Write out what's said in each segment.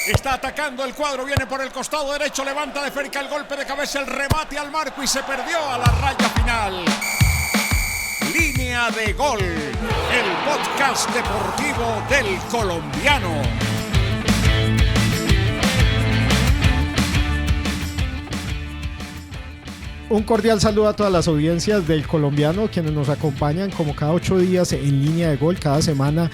Está atacando el cuadro, viene por el costado derecho, levanta de cerca el golpe de cabeza, el remate al marco y se perdió a la raya final. Línea de Gol, el podcast deportivo del colombiano. Un cordial saludo a todas las audiencias del colombiano, quienes nos acompañan como cada 8 días en Línea de Gol, cada semana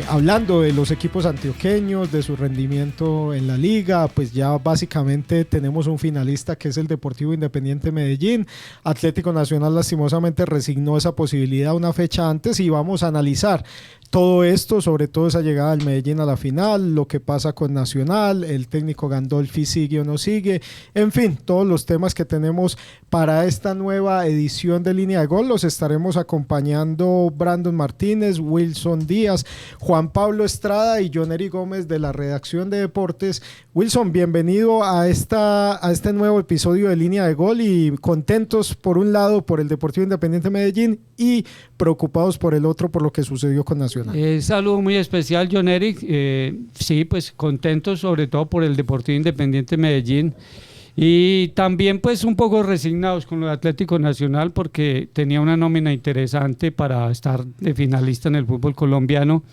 hablando de los equipos antioqueños, de su rendimiento en la liga. Pues ya básicamente tenemos un finalista que es el Deportivo Independiente Medellín. Atlético Nacional lastimosamente resignó esa posibilidad una fecha antes y vamos a analizar todo esto, sobre todo esa llegada del Medellín a la final, lo que pasa con Nacional, el técnico Gandolfi sigue o no sigue, en fin, todos los temas que tenemos para esta nueva edición de Línea de Gol. Los estaremos acompañando Brandon Martínez, Wilson Díaz, Juan Pablo Estrada y John Eri Gómez de la redacción de deportes. Wilson, bienvenido a este nuevo episodio de Línea de Gol y contentos por un lado por el Deportivo Independiente Medellín y preocupados por el otro por lo que sucedió con Nacional. Saludo muy especial, John Eric. Sí, pues contentos sobre todo por el Deportivo Independiente Medellín y también pues un poco resignados con lo de Atlético Nacional porque tenía una nómina interesante para estar de finalista en el fútbol colombiano.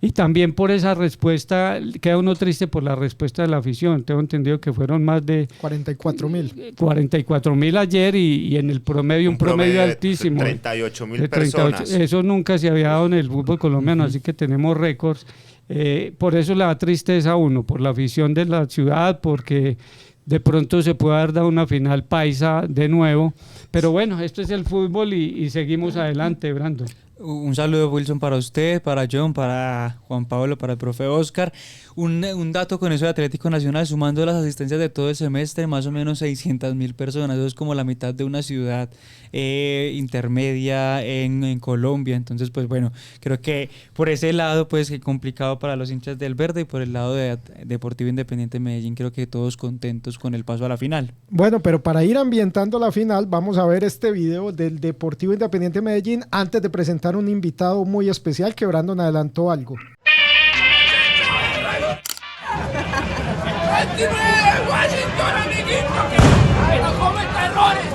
Y también por esa respuesta, queda uno triste por la respuesta de la afición. Tengo entendido que fueron más de 44.000 ayer y en el promedio, un promedio altísimo. 38.000 personas. Eso nunca se había dado en el fútbol colombiano, así que tenemos récords. Por eso le da tristeza a uno, por la afición de la ciudad, porque de pronto se puede haber dado una final paisa de nuevo. Pero bueno, esto es el fútbol y seguimos adelante, Brandon. Un saludo, Wilson, para usted, para John, para Juan Pablo, para el profe Oscar. Un dato con eso de Atlético Nacional, sumando las asistencias de todo el semestre, más o menos 600.000 personas. Eso es como la mitad de una ciudad intermedia en Colombia. Entonces, pues bueno, creo que por ese lado, pues que complicado para los hinchas del Verde y por el lado de Deportivo Independiente Medellín, creo que todos contentos con el paso a la final. Bueno, pero para ir ambientando la final, vamos a ver este video del Deportivo Independiente Medellín antes de presentar un invitado muy especial que Brandon adelantó algo. Washington, amiguito, que no cometa errores.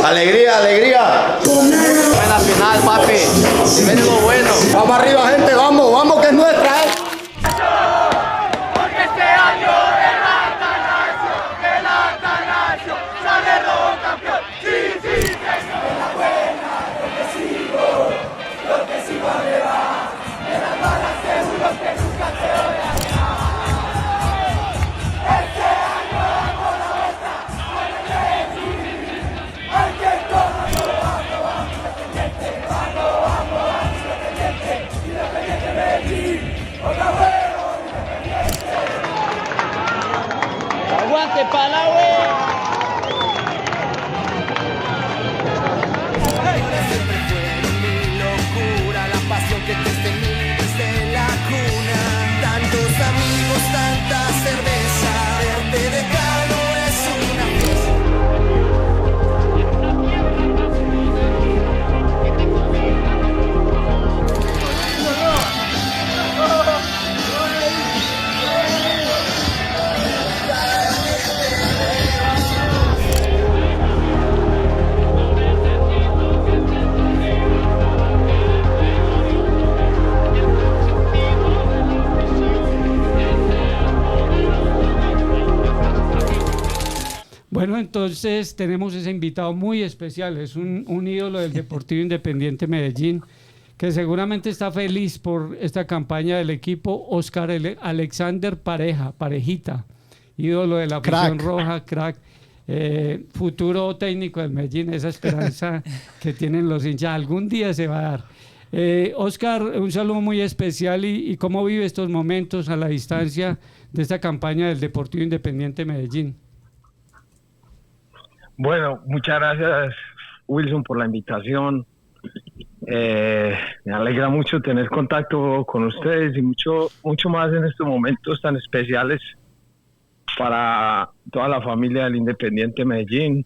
Alegría, alegría. Buena final, papi. Viene lo bueno. Vamos arriba, gente, vamos, que es nuestra, ¿eh? Porque este año el Atanasio sale rojo campeón. Sí, señor. En la buena, lo que sigo arriba. En las malas seguro que nunca te voy a dejar. Este año vamos a la vuelta con el Medellín. Hay que vamos, Independiente, Independiente Medellín. Otra huevo, Independiente. Aguante pa' la Siempre fueron mi locura, la pasión que te tení desde la cuna. Tantos amigos, tanta cerveza, verte de cano es una fiesta. Bueno, entonces tenemos ese invitado muy especial, es un ídolo del Deportivo Independiente Medellín, que seguramente está feliz por esta campaña del equipo. Oscar Alexander Parejita, ídolo de la afición roja, crack, futuro técnico del Medellín, esa esperanza que tienen los hinchas, algún día se va a dar. Oscar, un saludo muy especial y cómo vive estos momentos a la distancia de esta campaña del Deportivo Independiente Medellín. Bueno, muchas gracias, Wilson, por la invitación. Me alegra mucho tener contacto con ustedes y mucho más en estos momentos tan especiales para toda la familia del Independiente Medellín,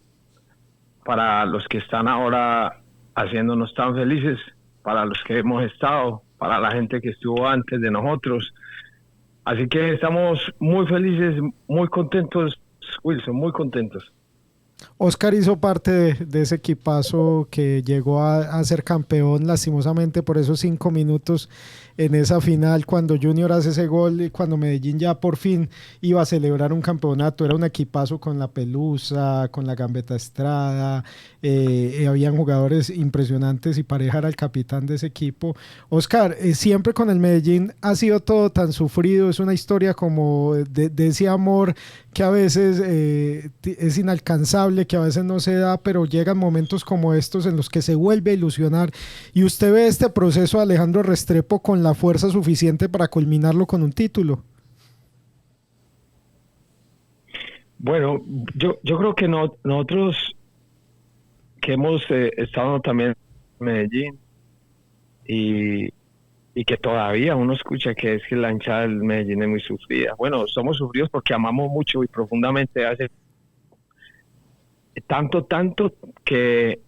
para los que están ahora haciéndonos tan felices, para los que hemos estado, para la gente que estuvo antes de nosotros. Así que estamos muy felices, muy contentos, Wilson, muy contentos. Oscar hizo parte de ese equipazo que llegó a ser campeón lastimosamente por esos 5 minutos en esa final cuando Junior hace ese gol y cuando Medellín ya por fin iba a celebrar un campeonato. Era un equipazo con la Pelusa, con la Gambetta Estrada, habían jugadores impresionantes y Pareja era el capitán de ese equipo. Oscar, siempre con el Medellín ha sido todo tan sufrido, es una historia como de ese amor que a veces es inalcanzable, que a veces no se da, pero llegan momentos como estos en los que se vuelve a ilusionar y usted ve este proceso de Alejandro Restrepo con la fuerza suficiente para culminarlo con un título. Bueno, yo creo que nosotros que hemos estado también en Medellín y que todavía uno escucha que es que la hinchada del Medellín es muy sufrida. Bueno, somos sufridos porque amamos mucho y profundamente hace tanto que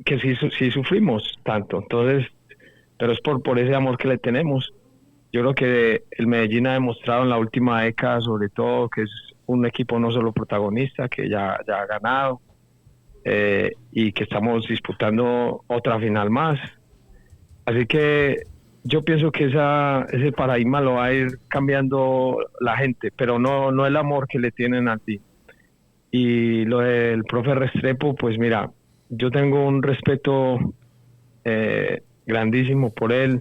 sí sufrimos tanto. Entonces, pero es por ese amor que le tenemos. Yo creo que el Medellín ha demostrado en la última década, sobre todo, que es un equipo no solo protagonista, que ya ha ganado y que estamos disputando otra final más. Así que yo pienso que ese paradigma lo va a ir cambiando la gente, pero no el amor que le tienen a ti. Y lo del profe Restrepo, pues mira, yo tengo un respeto grandísimo por él.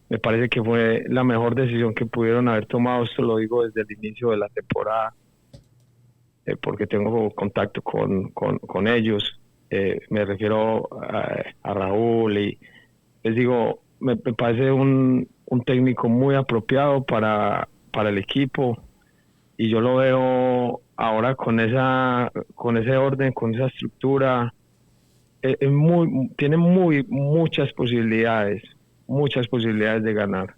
Me parece que fue la mejor decisión que pudieron haber tomado. Esto lo digo desde el inicio de la temporada, porque tengo contacto con ellos. Me refiero a Raúl y les digo, me parece un técnico muy apropiado para el equipo y yo lo veo ahora con ese orden, con esa estructura. Tiene muchas posibilidades de ganar.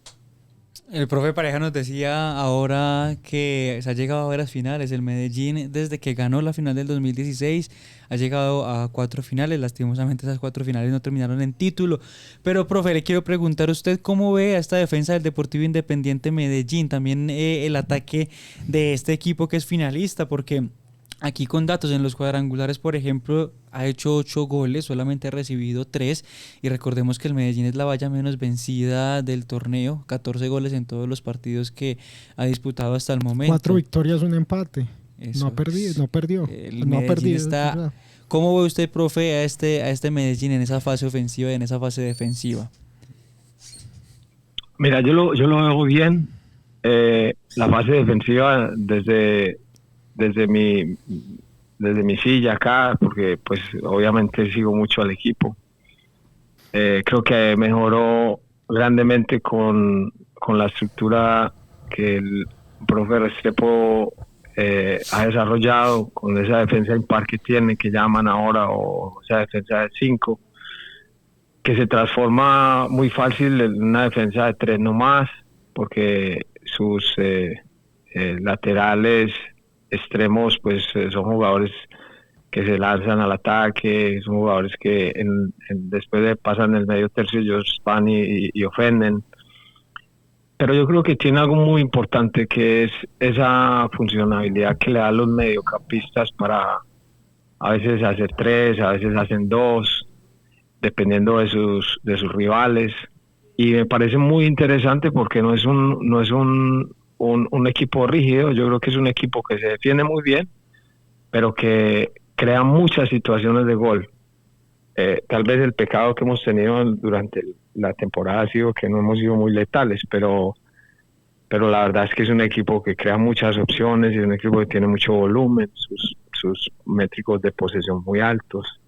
El profe Pareja nos decía ahora que se ha llegado a varias finales. El Medellín, desde que ganó la final del 2016, ha llegado a 4 finales. Lastimosamente esas 4 finales no terminaron en título. Pero, profe, le quiero preguntar a usted cómo ve a esta defensa del Deportivo Independiente Medellín. También el ataque de este equipo que es finalista, porque aquí con datos en los cuadrangulares, por ejemplo, ha hecho 8 goles, solamente ha recibido 3 y recordemos que el Medellín es la valla menos vencida del torneo, 14 goles en todos los partidos que ha disputado hasta el momento. 4 victorias, un empate. Eso no perdió. El Medellín está... ¿Cómo ve usted, profe, a este Medellín en esa fase ofensiva y en esa fase defensiva? Mira, yo lo veo bien. La fase defensiva desde mi silla acá, porque pues obviamente sigo mucho al equipo. Creo que mejoró grandemente con la estructura que el profe Restrepo ha desarrollado, con esa defensa impar que tiene, que llaman ahora, o esa defensa de 5, que se transforma muy fácil en una defensa de 3 nomás, porque sus laterales extremos pues son jugadores que se lanzan al ataque, son jugadores que después de pasan el medio tercio ellos van y ofenden. Pero yo creo que tiene algo muy importante, que es esa funcionalidad que le da a los mediocampistas para a veces hacer 3, a veces hacen 2, dependiendo de sus rivales. Y me parece muy interesante porque no es un equipo rígido. Yo creo que es un equipo que se defiende muy bien, pero que crea muchas situaciones de gol. Tal vez el pecado que hemos tenido durante la temporada ha sido que no hemos sido muy letales, pero la verdad es que es un equipo que crea muchas opciones y es un equipo que tiene mucho volumen, sus métricos de posesión muy altos.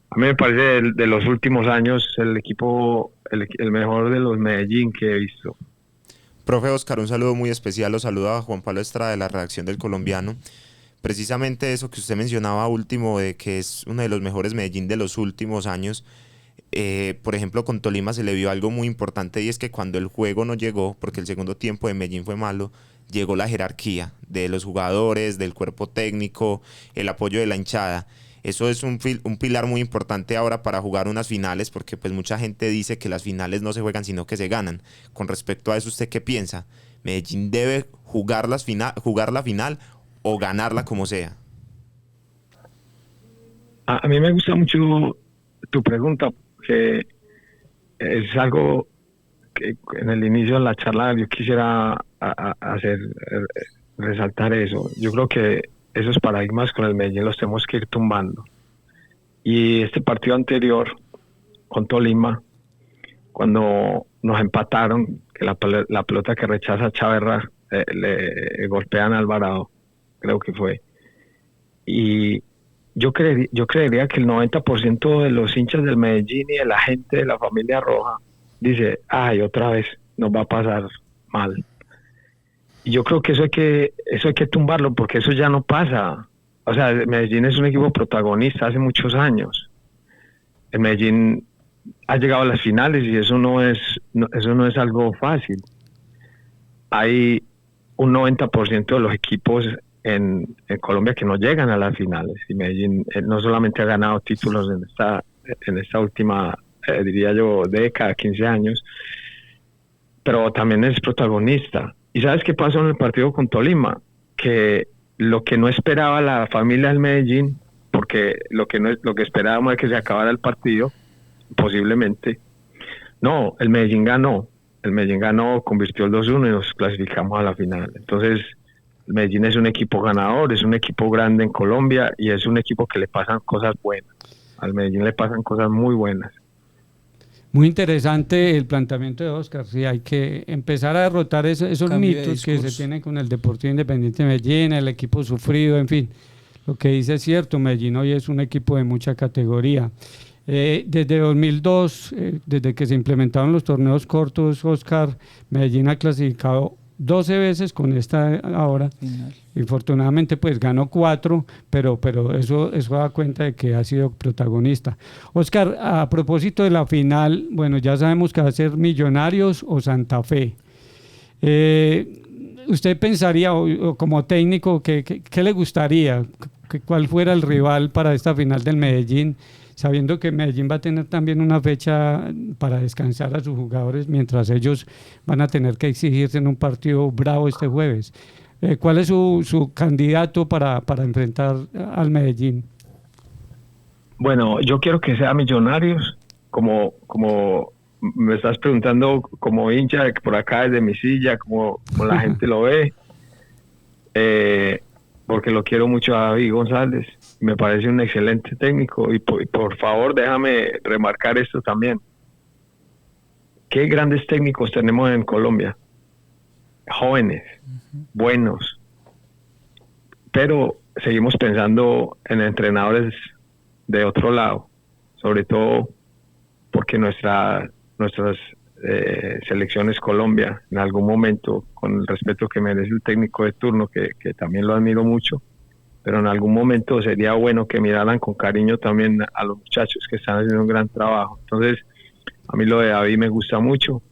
A mí me parece de los últimos años el equipo, el mejor de los Medellín que he visto. Profe Oscar, un saludo muy especial. Lo saluda Juan Pablo Estrada de la redacción del Colombiano. Precisamente eso que usted mencionaba último, de que es uno de los mejores Medellín de los últimos años, por ejemplo, con Tolima se le vio algo muy importante, y es que cuando el juego no llegó, porque el segundo tiempo de Medellín fue malo, llegó la jerarquía de los jugadores, del cuerpo técnico, el apoyo de la hinchada. Eso es un pilar muy importante ahora para jugar unas finales, porque pues mucha gente dice que las finales no se juegan sino que se ganan. Con respecto a eso, ¿usted qué piensa? ¿Medellín debe jugar la final o ganarla como sea? A mí me gusta mucho tu pregunta, que es algo que en el inicio de la charla yo quisiera resaltar eso. Yo creo que esos paradigmas con el Medellín los tenemos que ir tumbando. Y este partido anterior con Tolima, cuando nos empataron, que la pelota que rechaza Chaverra le golpean a Alvarado, creo que fue. Y yo creería que el 90% de los hinchas del Medellín y de la gente de la familia roja dice, ay, otra vez nos va a pasar mal. Y yo creo que eso hay que tumbarlo, porque eso ya no pasa. O sea, el Medellín es un equipo protagonista hace muchos años. El Medellín ha llegado a las finales y eso no es algo fácil. Hay un 90% de los equipos en Colombia que no llegan a las finales, y Medellín no solamente ha ganado títulos en esta última, diría yo, década, 15 años, pero también es protagonista. ¿Y sabes qué pasó en el partido con Tolima? Que lo que no esperaba la familia del Medellín, porque lo que esperábamos es que se acabara el partido, posiblemente. No, el Medellín ganó, convirtió el 2-1 y nos clasificamos a la final. Entonces, el Medellín es un equipo ganador, es un equipo grande en Colombia y es un equipo que le pasan cosas buenas. Al Medellín le pasan cosas muy buenas. Muy interesante el planteamiento de Oscar. Sí, hay que empezar a derrotar esos mitos que se tienen con el Deportivo Independiente de Medellín, el equipo sufrido, en fin. Lo que dice es cierto, Medellín hoy es un equipo de mucha categoría. Desde 2002, desde que se implementaron los torneos cortos, Oscar, Medellín ha clasificado 12 veces con esta ahora. Y afortunadamente pues ganó 4, pero eso da cuenta de que ha sido protagonista. Oscar, a propósito de la final, bueno, ya sabemos que va a ser Millonarios o Santa Fe. ¿Usted pensaría, o como técnico, qué le gustaría? ¿Cuál fuera el rival para esta final del Medellín? Sabiendo que Medellín va a tener también una fecha para descansar a sus jugadores, mientras ellos van a tener que exigirse en un partido bravo este jueves. ¿Cuál es su candidato para enfrentar al Medellín? Bueno, yo quiero que sea Millonarios, como me estás preguntando, como hincha por acá desde mi silla, como la gente lo ve, porque lo quiero mucho a David González. Me parece un excelente técnico y por favor déjame remarcar esto también. Qué grandes técnicos tenemos en Colombia, jóvenes, buenos, pero seguimos pensando en entrenadores de otro lado, sobre todo porque nuestras selecciones Colombia, en algún momento, con el respeto que merece el técnico de turno, que también lo admiro mucho, pero en algún momento sería bueno que miraran con cariño también a los muchachos que están haciendo un gran trabajo. Entonces, a mí lo de David me gusta mucho.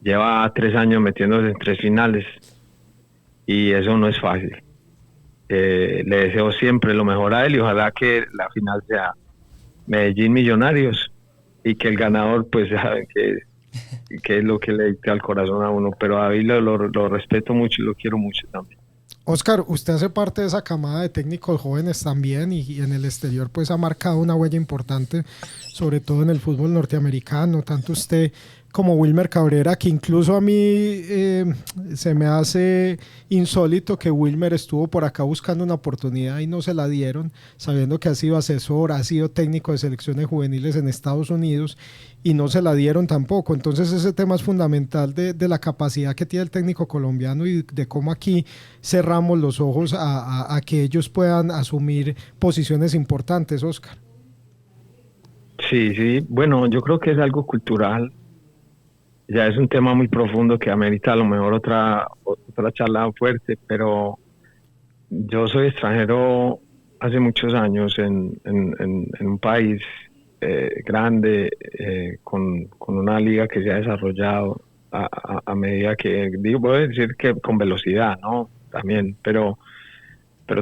Lleva 3 años metiéndose en 3 finales y eso no es fácil. Le deseo siempre lo mejor a él y ojalá que la final sea Medellín Millonarios y que el ganador pues sabe que es lo que le dicta al corazón a uno, pero a David lo respeto mucho y lo quiero mucho también. Oscar, usted hace parte de esa camada de técnicos jóvenes también y en el exterior pues ha marcado una huella importante, sobre todo en el fútbol norteamericano, tanto usted como Wilmer Cabrera, que incluso a mí se me hace insólito que Wilmer estuvo por acá buscando una oportunidad y no se la dieron, sabiendo que ha sido asesor, ha sido técnico de selecciones juveniles en Estados Unidos y no se la dieron tampoco. Entonces ese tema es fundamental de la capacidad que tiene el técnico colombiano y de cómo aquí cerramos los ojos a que ellos puedan asumir posiciones importantes, Oscar. Sí, bueno, yo creo que es algo cultural. Ya es un tema muy profundo que amerita a lo mejor otra charla fuerte, pero yo soy extranjero hace muchos años en un país grande, con una liga que se ha desarrollado a medida que, voy a decir que con velocidad, ¿no? También, pero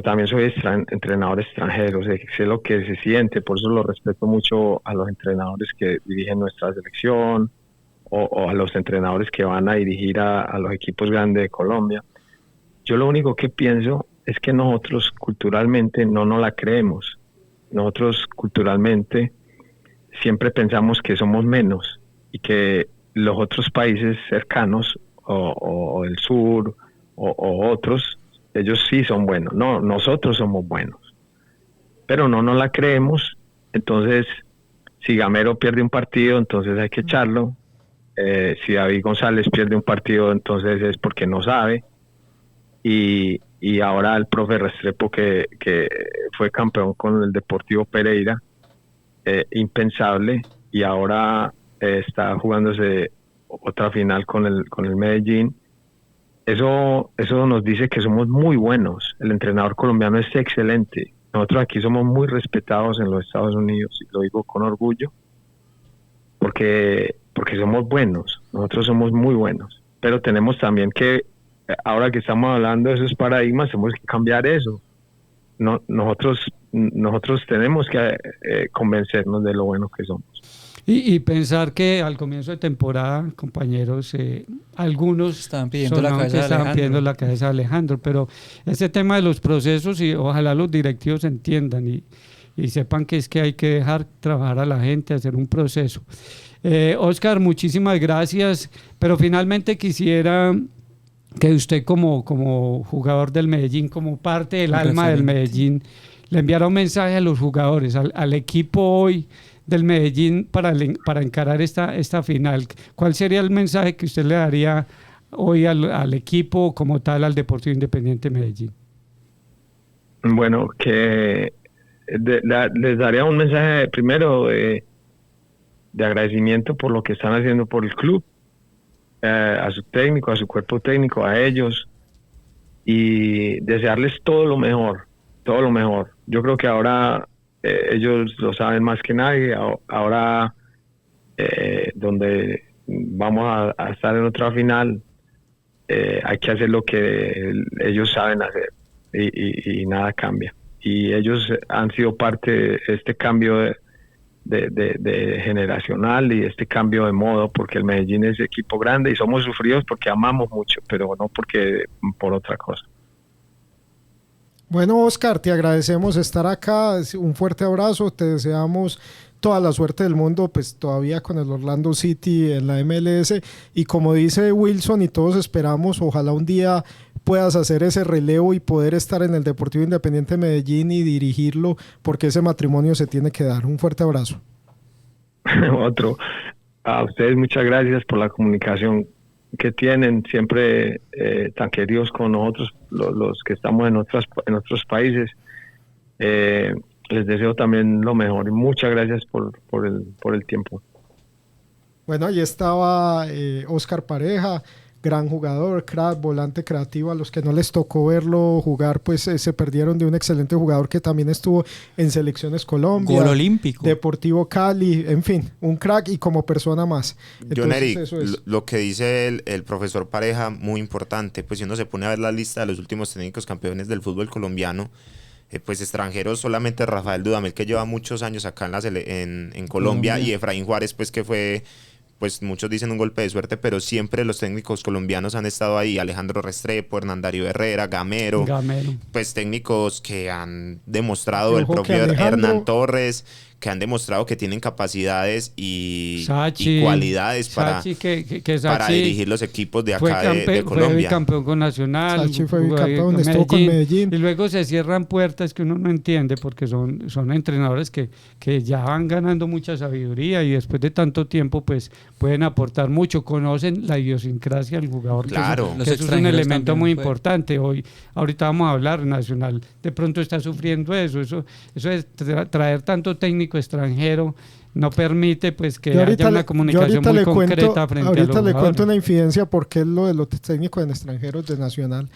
también soy entrenador extranjero, sé lo que se siente, por eso lo respeto mucho a los entrenadores que dirigen nuestra selección o a los entrenadores que van a dirigir a los equipos grandes de Colombia. Yo lo único que pienso es que nosotros culturalmente no nos la creemos. Nosotros culturalmente siempre pensamos que somos menos y que los otros países cercanos o del sur o otros, ellos sí son buenos. No, nosotros somos buenos, pero no nos la creemos. Entonces, si Gamero pierde un partido, entonces hay que echarlo. Si David González pierde un partido, entonces es porque no sabe. Y ahora el profe Restrepo, que fue campeón con el Deportivo Pereira, impensable, y ahora está jugándose otra final con el Medellín. Eso nos dice que somos muy buenos. El entrenador colombiano es excelente. Nosotros aquí somos muy respetados en los Estados Unidos, y lo digo con orgullo, porque somos buenos. Nosotros somos muy buenos, pero tenemos también que, ahora que estamos hablando de esos paradigmas, tenemos que cambiar eso. Nosotros tenemos que convencernos de lo buenos que somos. Y pensar que al comienzo de temporada, compañeros, algunos estaban pidiendo la cabeza de Alejandro, pero ese tema de los procesos, y ojalá los directivos entiendan y sepan que es que hay que dejar trabajar a la gente, hacer un proceso. Óscar, muchísimas gracias, pero finalmente quisiera que usted como jugador del Medellín, como parte del alma del Medellín, le enviara un mensaje a los jugadores, al equipo hoy del Medellín para encarar esta final. ¿Cuál sería el mensaje que usted le daría hoy al equipo como tal, al Deportivo Independiente Medellín? Bueno, que les daría un mensaje primero de agradecimiento por lo que están haciendo por el club, a su técnico, a su cuerpo técnico, a ellos, y desearles todo lo mejor. Yo creo que ahora ellos lo saben más que nadie. Ahora donde vamos a estar en otra final, hay que hacer lo que ellos saben hacer, y nada cambia. Y ellos han sido parte de este cambio de generacional y este cambio de modo, porque el Medellín es equipo grande y somos sufridos porque amamos mucho, pero no por otra cosa. Bueno, Óscar, te agradecemos estar acá, un fuerte abrazo, te deseamos toda la suerte del mundo, pues todavía con el Orlando City en la MLS, y como dice Wilson y todos esperamos, ojalá un día puedas hacer ese relevo y poder estar en el Deportivo Independiente Medellín y dirigirlo, porque ese matrimonio se tiene que dar. Un fuerte abrazo. Otro. A ustedes muchas gracias por la comunicación que tienen, siempre tan queridos con nosotros, los que estamos en otros países. Les deseo también lo mejor y muchas gracias por el tiempo. Bueno, ahí estaba Óscar Pareja, gran jugador, crack, volante creativo. A los que no les tocó verlo jugar, pues se perdieron de un excelente jugador que también estuvo en Selecciones Colombia, gol olímpico, Deportivo Cali, en fin, un crack y como persona más. John Eric, lo que dice el profesor Pareja, muy importante, pues si uno se pone a ver la lista de los últimos técnicos campeones del fútbol colombiano, pues extranjeros solamente Rafael Dudamel, que lleva muchos años acá en Colombia, y Efraín Juárez, pues que fue, pues muchos dicen un golpe de suerte, pero siempre los técnicos colombianos han estado ahí. Alejandro Restrepo, Hernán Darío Herrera, Gamero, pues técnicos que han demostrado, el propio Hernán Torres, que han demostrado que tienen capacidades y cualidades para dirigir los equipos de acá de Colombia. Fue bicampeón con Nacional, Sachi fue bicampeón, estuvo con Medellín. Y luego se cierran puertas que uno no entiende, porque son entrenadores que ya van ganando mucha sabiduría y después de tanto tiempo pues pueden aportar mucho, conocen la idiosincrasia del jugador, claro, que eso es un elemento muy importante. Ahorita vamos a hablar, Nacional de pronto está sufriendo eso es traer tanto técnico extranjero no permite pues que Yo ahorita haya una le- comunicación yo ahorita muy le cuento- concreta frente a los Ahorita le cuento jugadores. una infidencia porque es lo de los técnicos en extranjeros de Nacional.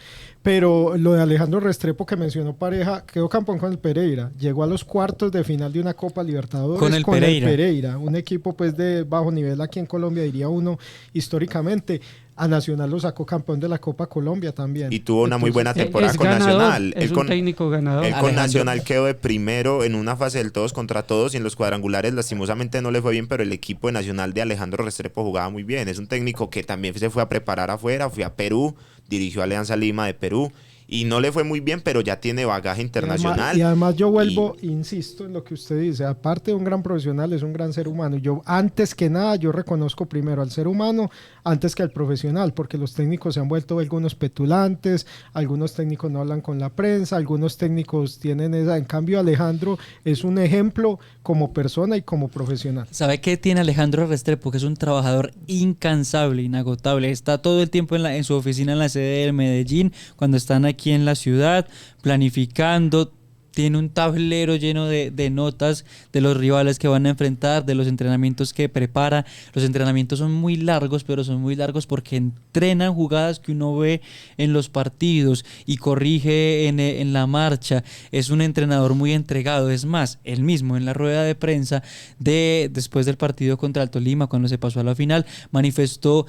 Pero lo de Alejandro Restrepo que mencionó Pareja, quedó campeón con el Pereira. Llegó a los cuartos de final de una Copa Libertadores Con el Pereira. Un equipo pues de bajo nivel aquí en Colombia, diría uno, históricamente. A Nacional lo sacó campeón de la Copa Colombia también. Y tuvo una muy buena temporada es con ganador, Nacional. es Él un con, técnico ganador. él con Alejandro. Nacional quedó de primero en una fase del todos contra todos y en los cuadrangulares lastimosamente no le fue bien, pero el equipo de Nacional de Alejandro Restrepo jugaba muy bien. Es un técnico que también se fue a preparar afuera, fue a Perú, dirigió a Alianza Lima de Perú y no le fue muy bien, pero ya tiene bagaje internacional. Y además yo vuelvo, insisto en lo que usted dice, aparte de un gran profesional, es un gran ser humano. Yo antes que nada, yo reconozco primero al ser humano antes que al profesional, porque los técnicos se han vuelto algunos petulantes, algunos técnicos no hablan con la prensa, algunos técnicos tienen esa. En cambio, Alejandro es un ejemplo como persona y como profesional. ¿Sabe qué tiene Alejandro Restrepo? Que es un trabajador incansable, inagotable. Está todo el tiempo en su oficina en la sede del Medellín, cuando están aquí en la ciudad, planificando. Tiene un tablero lleno de notas de los rivales que van a enfrentar, de los entrenamientos que prepara. Los entrenamientos son muy largos, pero son muy largos porque entrenan jugadas que uno ve en los partidos y corrige en la marcha. Es un entrenador muy entregado. Es más, él mismo en la rueda de prensa después del partido contra el Tolima, cuando se pasó a la final, manifestó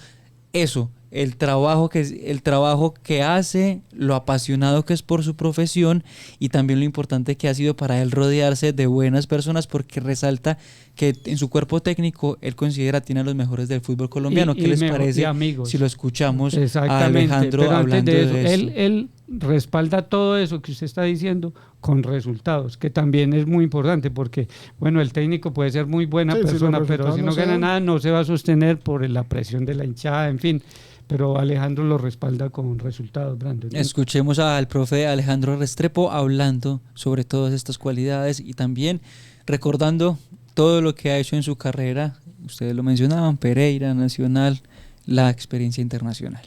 eso, el trabajo que hace, lo apasionado que es por su profesión y también lo importante que ha sido para él rodearse de buenas personas, porque resalta que en su cuerpo técnico él considera tiene a los mejores del fútbol colombiano. ¿Qué les parece si lo escuchamos a Alejandro pero hablando antes de eso? Él respalda todo eso que usted está diciendo con resultados, que también es muy importante, porque bueno, el técnico puede ser muy buena Sí, persona, los pero resultados si no no se gana dan. nada no se va a sostener por la presión de la hinchada, en fin. Pero Alejandro lo respalda con resultados, Brandon. Escuchemos al profe Alejandro Restrepo hablando sobre todas estas cualidades y también recordando todo lo que ha hecho en su carrera. Ustedes lo mencionaban, Pereira, Nacional, la experiencia internacional.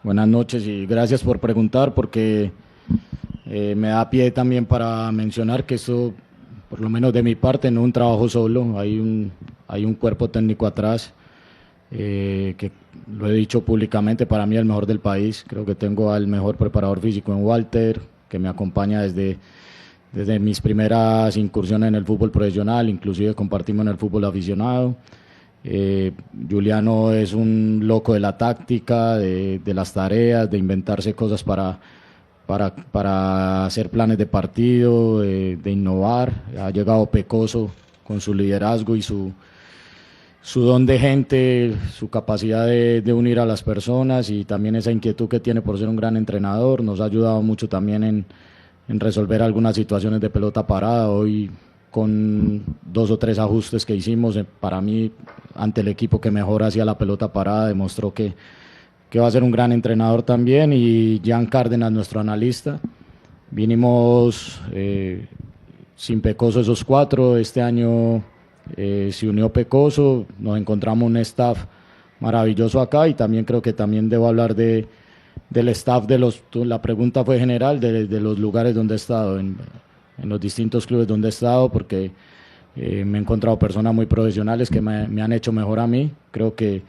Buenas noches y gracias por preguntar, porque me da pie también para mencionar que esto, por lo menos de mi parte, no es un trabajo solo, hay un cuerpo técnico atrás, que lo he dicho públicamente, para mí el mejor del país. Creo que tengo al mejor preparador físico en Walter, que me acompaña desde mis primeras incursiones en el fútbol profesional, inclusive compartimos en el fútbol aficionado. Juliano es un loco de la táctica, de las tareas, de inventarse cosas para hacer planes de partido, de innovar. Ha llegado Pecoso con su liderazgo y su don de gente, su capacidad de unir a las personas y también esa inquietud que tiene por ser un gran entrenador. Nos ha ayudado mucho también en resolver algunas situaciones de pelota parada. Hoy, con 2 o 3 ajustes que hicimos, para mí, ante el equipo que mejor hacía la pelota parada, demostró que va a ser un gran entrenador también. Y Jan Cárdenas, nuestro analista. Vinimos sin Pecoso esos 4, este año se unió Pecoso, nos encontramos un staff maravilloso acá y también creo que también debo hablar del staff la pregunta fue general, de los lugares donde he estado, en los distintos clubes donde he estado, porque me he encontrado personas muy profesionales que me han hecho mejor a mí. Creo que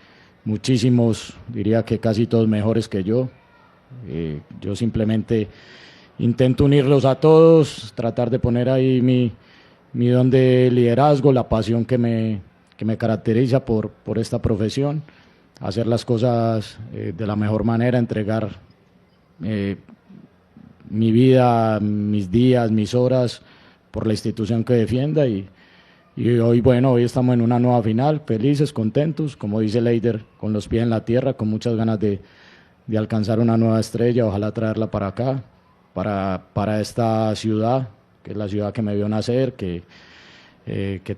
muchísimos, diría que casi todos mejores que yo. Yo simplemente intento unirlos a todos, tratar de poner ahí mi don de liderazgo, la pasión que me caracteriza por esta profesión, hacer las cosas de la mejor manera, entregar mi vida, mis días, mis horas por la institución que defienda y hoy estamos en una nueva final, felices, contentos, como dice Leider, con los pies en la tierra, con muchas ganas de alcanzar una nueva estrella, ojalá traerla para acá, para esta ciudad, que es la ciudad que me vio nacer, que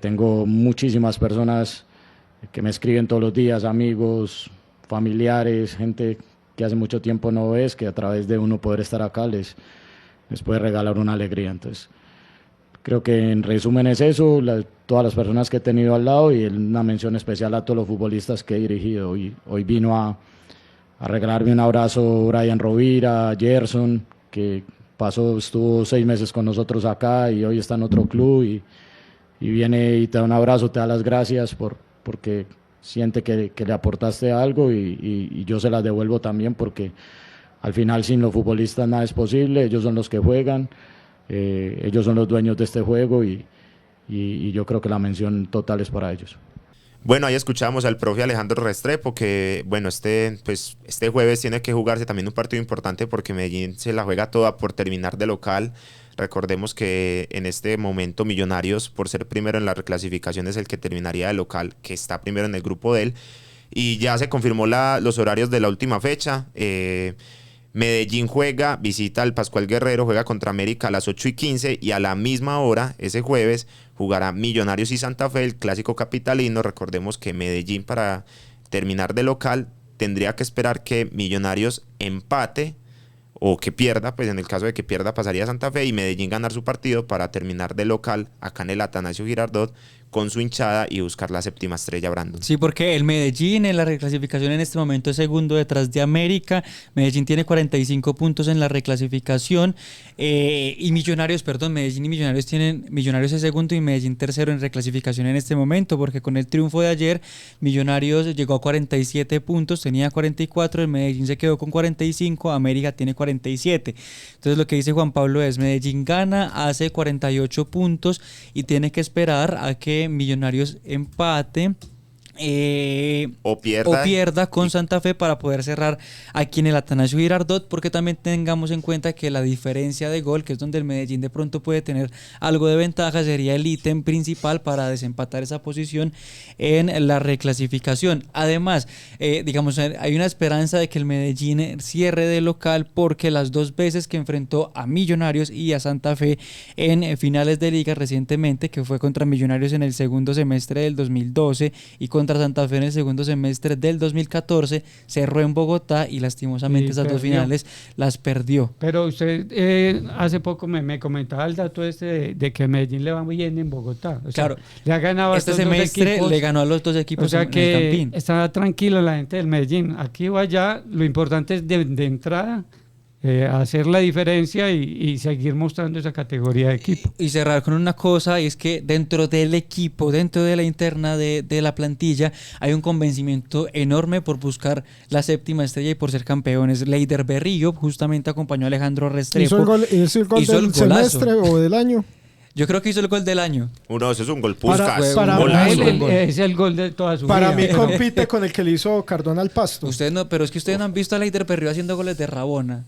tengo muchísimas personas que me escriben todos los días, amigos, familiares, gente que hace mucho tiempo no ves, que a través de uno poder estar acá les puede regalar una alegría. Entonces, creo que en resumen es eso, todas las personas que he tenido al lado y una mención especial a todos los futbolistas que he dirigido. Hoy vino a regalarme un abrazo Brian Rovira, Gerson, que estuvo 6 meses con nosotros acá y hoy está en otro club viene y te da un abrazo, te da las gracias porque siente que le aportaste algo y yo se las devuelvo también porque al final sin los futbolistas nada es posible, ellos son los que juegan, ellos son los dueños de este juego y yo creo que la mención total es para ellos. Bueno, ahí escuchamos al profe Alejandro Restrepo que, bueno, este jueves tiene que jugarse también un partido importante porque Medellín se la juega toda por terminar de local. Recordemos que en este momento Millonarios, por ser primero en la reclasificación, es el que terminaría de local, que está primero en el grupo de él. Y ya se confirmó los horarios de la última fecha. Medellín visita al Pascual Guerrero, juega contra América a las 8:15 y a la misma hora, ese jueves, jugará Millonarios y Santa Fe, el clásico capitalino. Recordemos que Medellín, para terminar de local, tendría que esperar que Millonarios empate o que pierda, pues en el caso de que pierda pasaría a Santa Fe y Medellín ganar su partido para terminar de local acá en el Atanasio Girardot con su hinchada y buscar la 7ª estrella, Brandon. Sí, porque el Medellín en la reclasificación en este momento es segundo detrás de América. Medellín tiene 45 puntos en la reclasificación y Medellín y Millonarios es segundo y Medellín tercero en reclasificación en este momento, porque con el triunfo de ayer Millonarios llegó a 47 puntos, tenía 44, el Medellín se quedó con 45, América tiene 47. Entonces lo que dice Juan Pablo es: Medellín gana, hace 48 puntos y tiene que esperar a que Millonarios empate o pierda con Santa Fe para poder cerrar aquí en el Atanasio Girardot, porque también tengamos en cuenta que la diferencia de gol, que es donde el Medellín de pronto puede tener algo de ventaja, sería el ítem principal para desempatar esa posición en la reclasificación. Además, hay una esperanza de que el Medellín cierre de local, porque las dos veces que enfrentó a Millonarios y a Santa Fe en finales de liga recientemente, que fue contra Millonarios en el segundo semestre del 2012 y contra Santa Fe en el segundo semestre del 2014, cerró en Bogotá y lastimosamente esas dos finales las perdió. Pero usted hace poco me comentaba el dato de que Medellín le va muy bien en Bogotá. O sea, claro, le ha ganado a este semestre le ganó a los dos equipos. O sea en que el Campín. está tranquila la gente del Medellín. Aquí o allá, lo importante es de entrada hacer la diferencia y seguir mostrando esa categoría de equipo. Y cerrar con una cosa, y es que dentro del equipo, dentro de la interna de la plantilla, hay un convencimiento enorme por buscar la 7ª estrella y por ser campeones. Leider Berrío justamente acompañó a Alejandro Restrepo. ¿Hizo el gol del semestre o del año? Yo creo que hizo el gol del año. Eso es un gol Puskás. Para es el gol de toda su vida. Para mí compite con el que le hizo Cardona al Pasto. Pero es que ustedes no han visto a Leider Berrío haciendo goles de Rabona.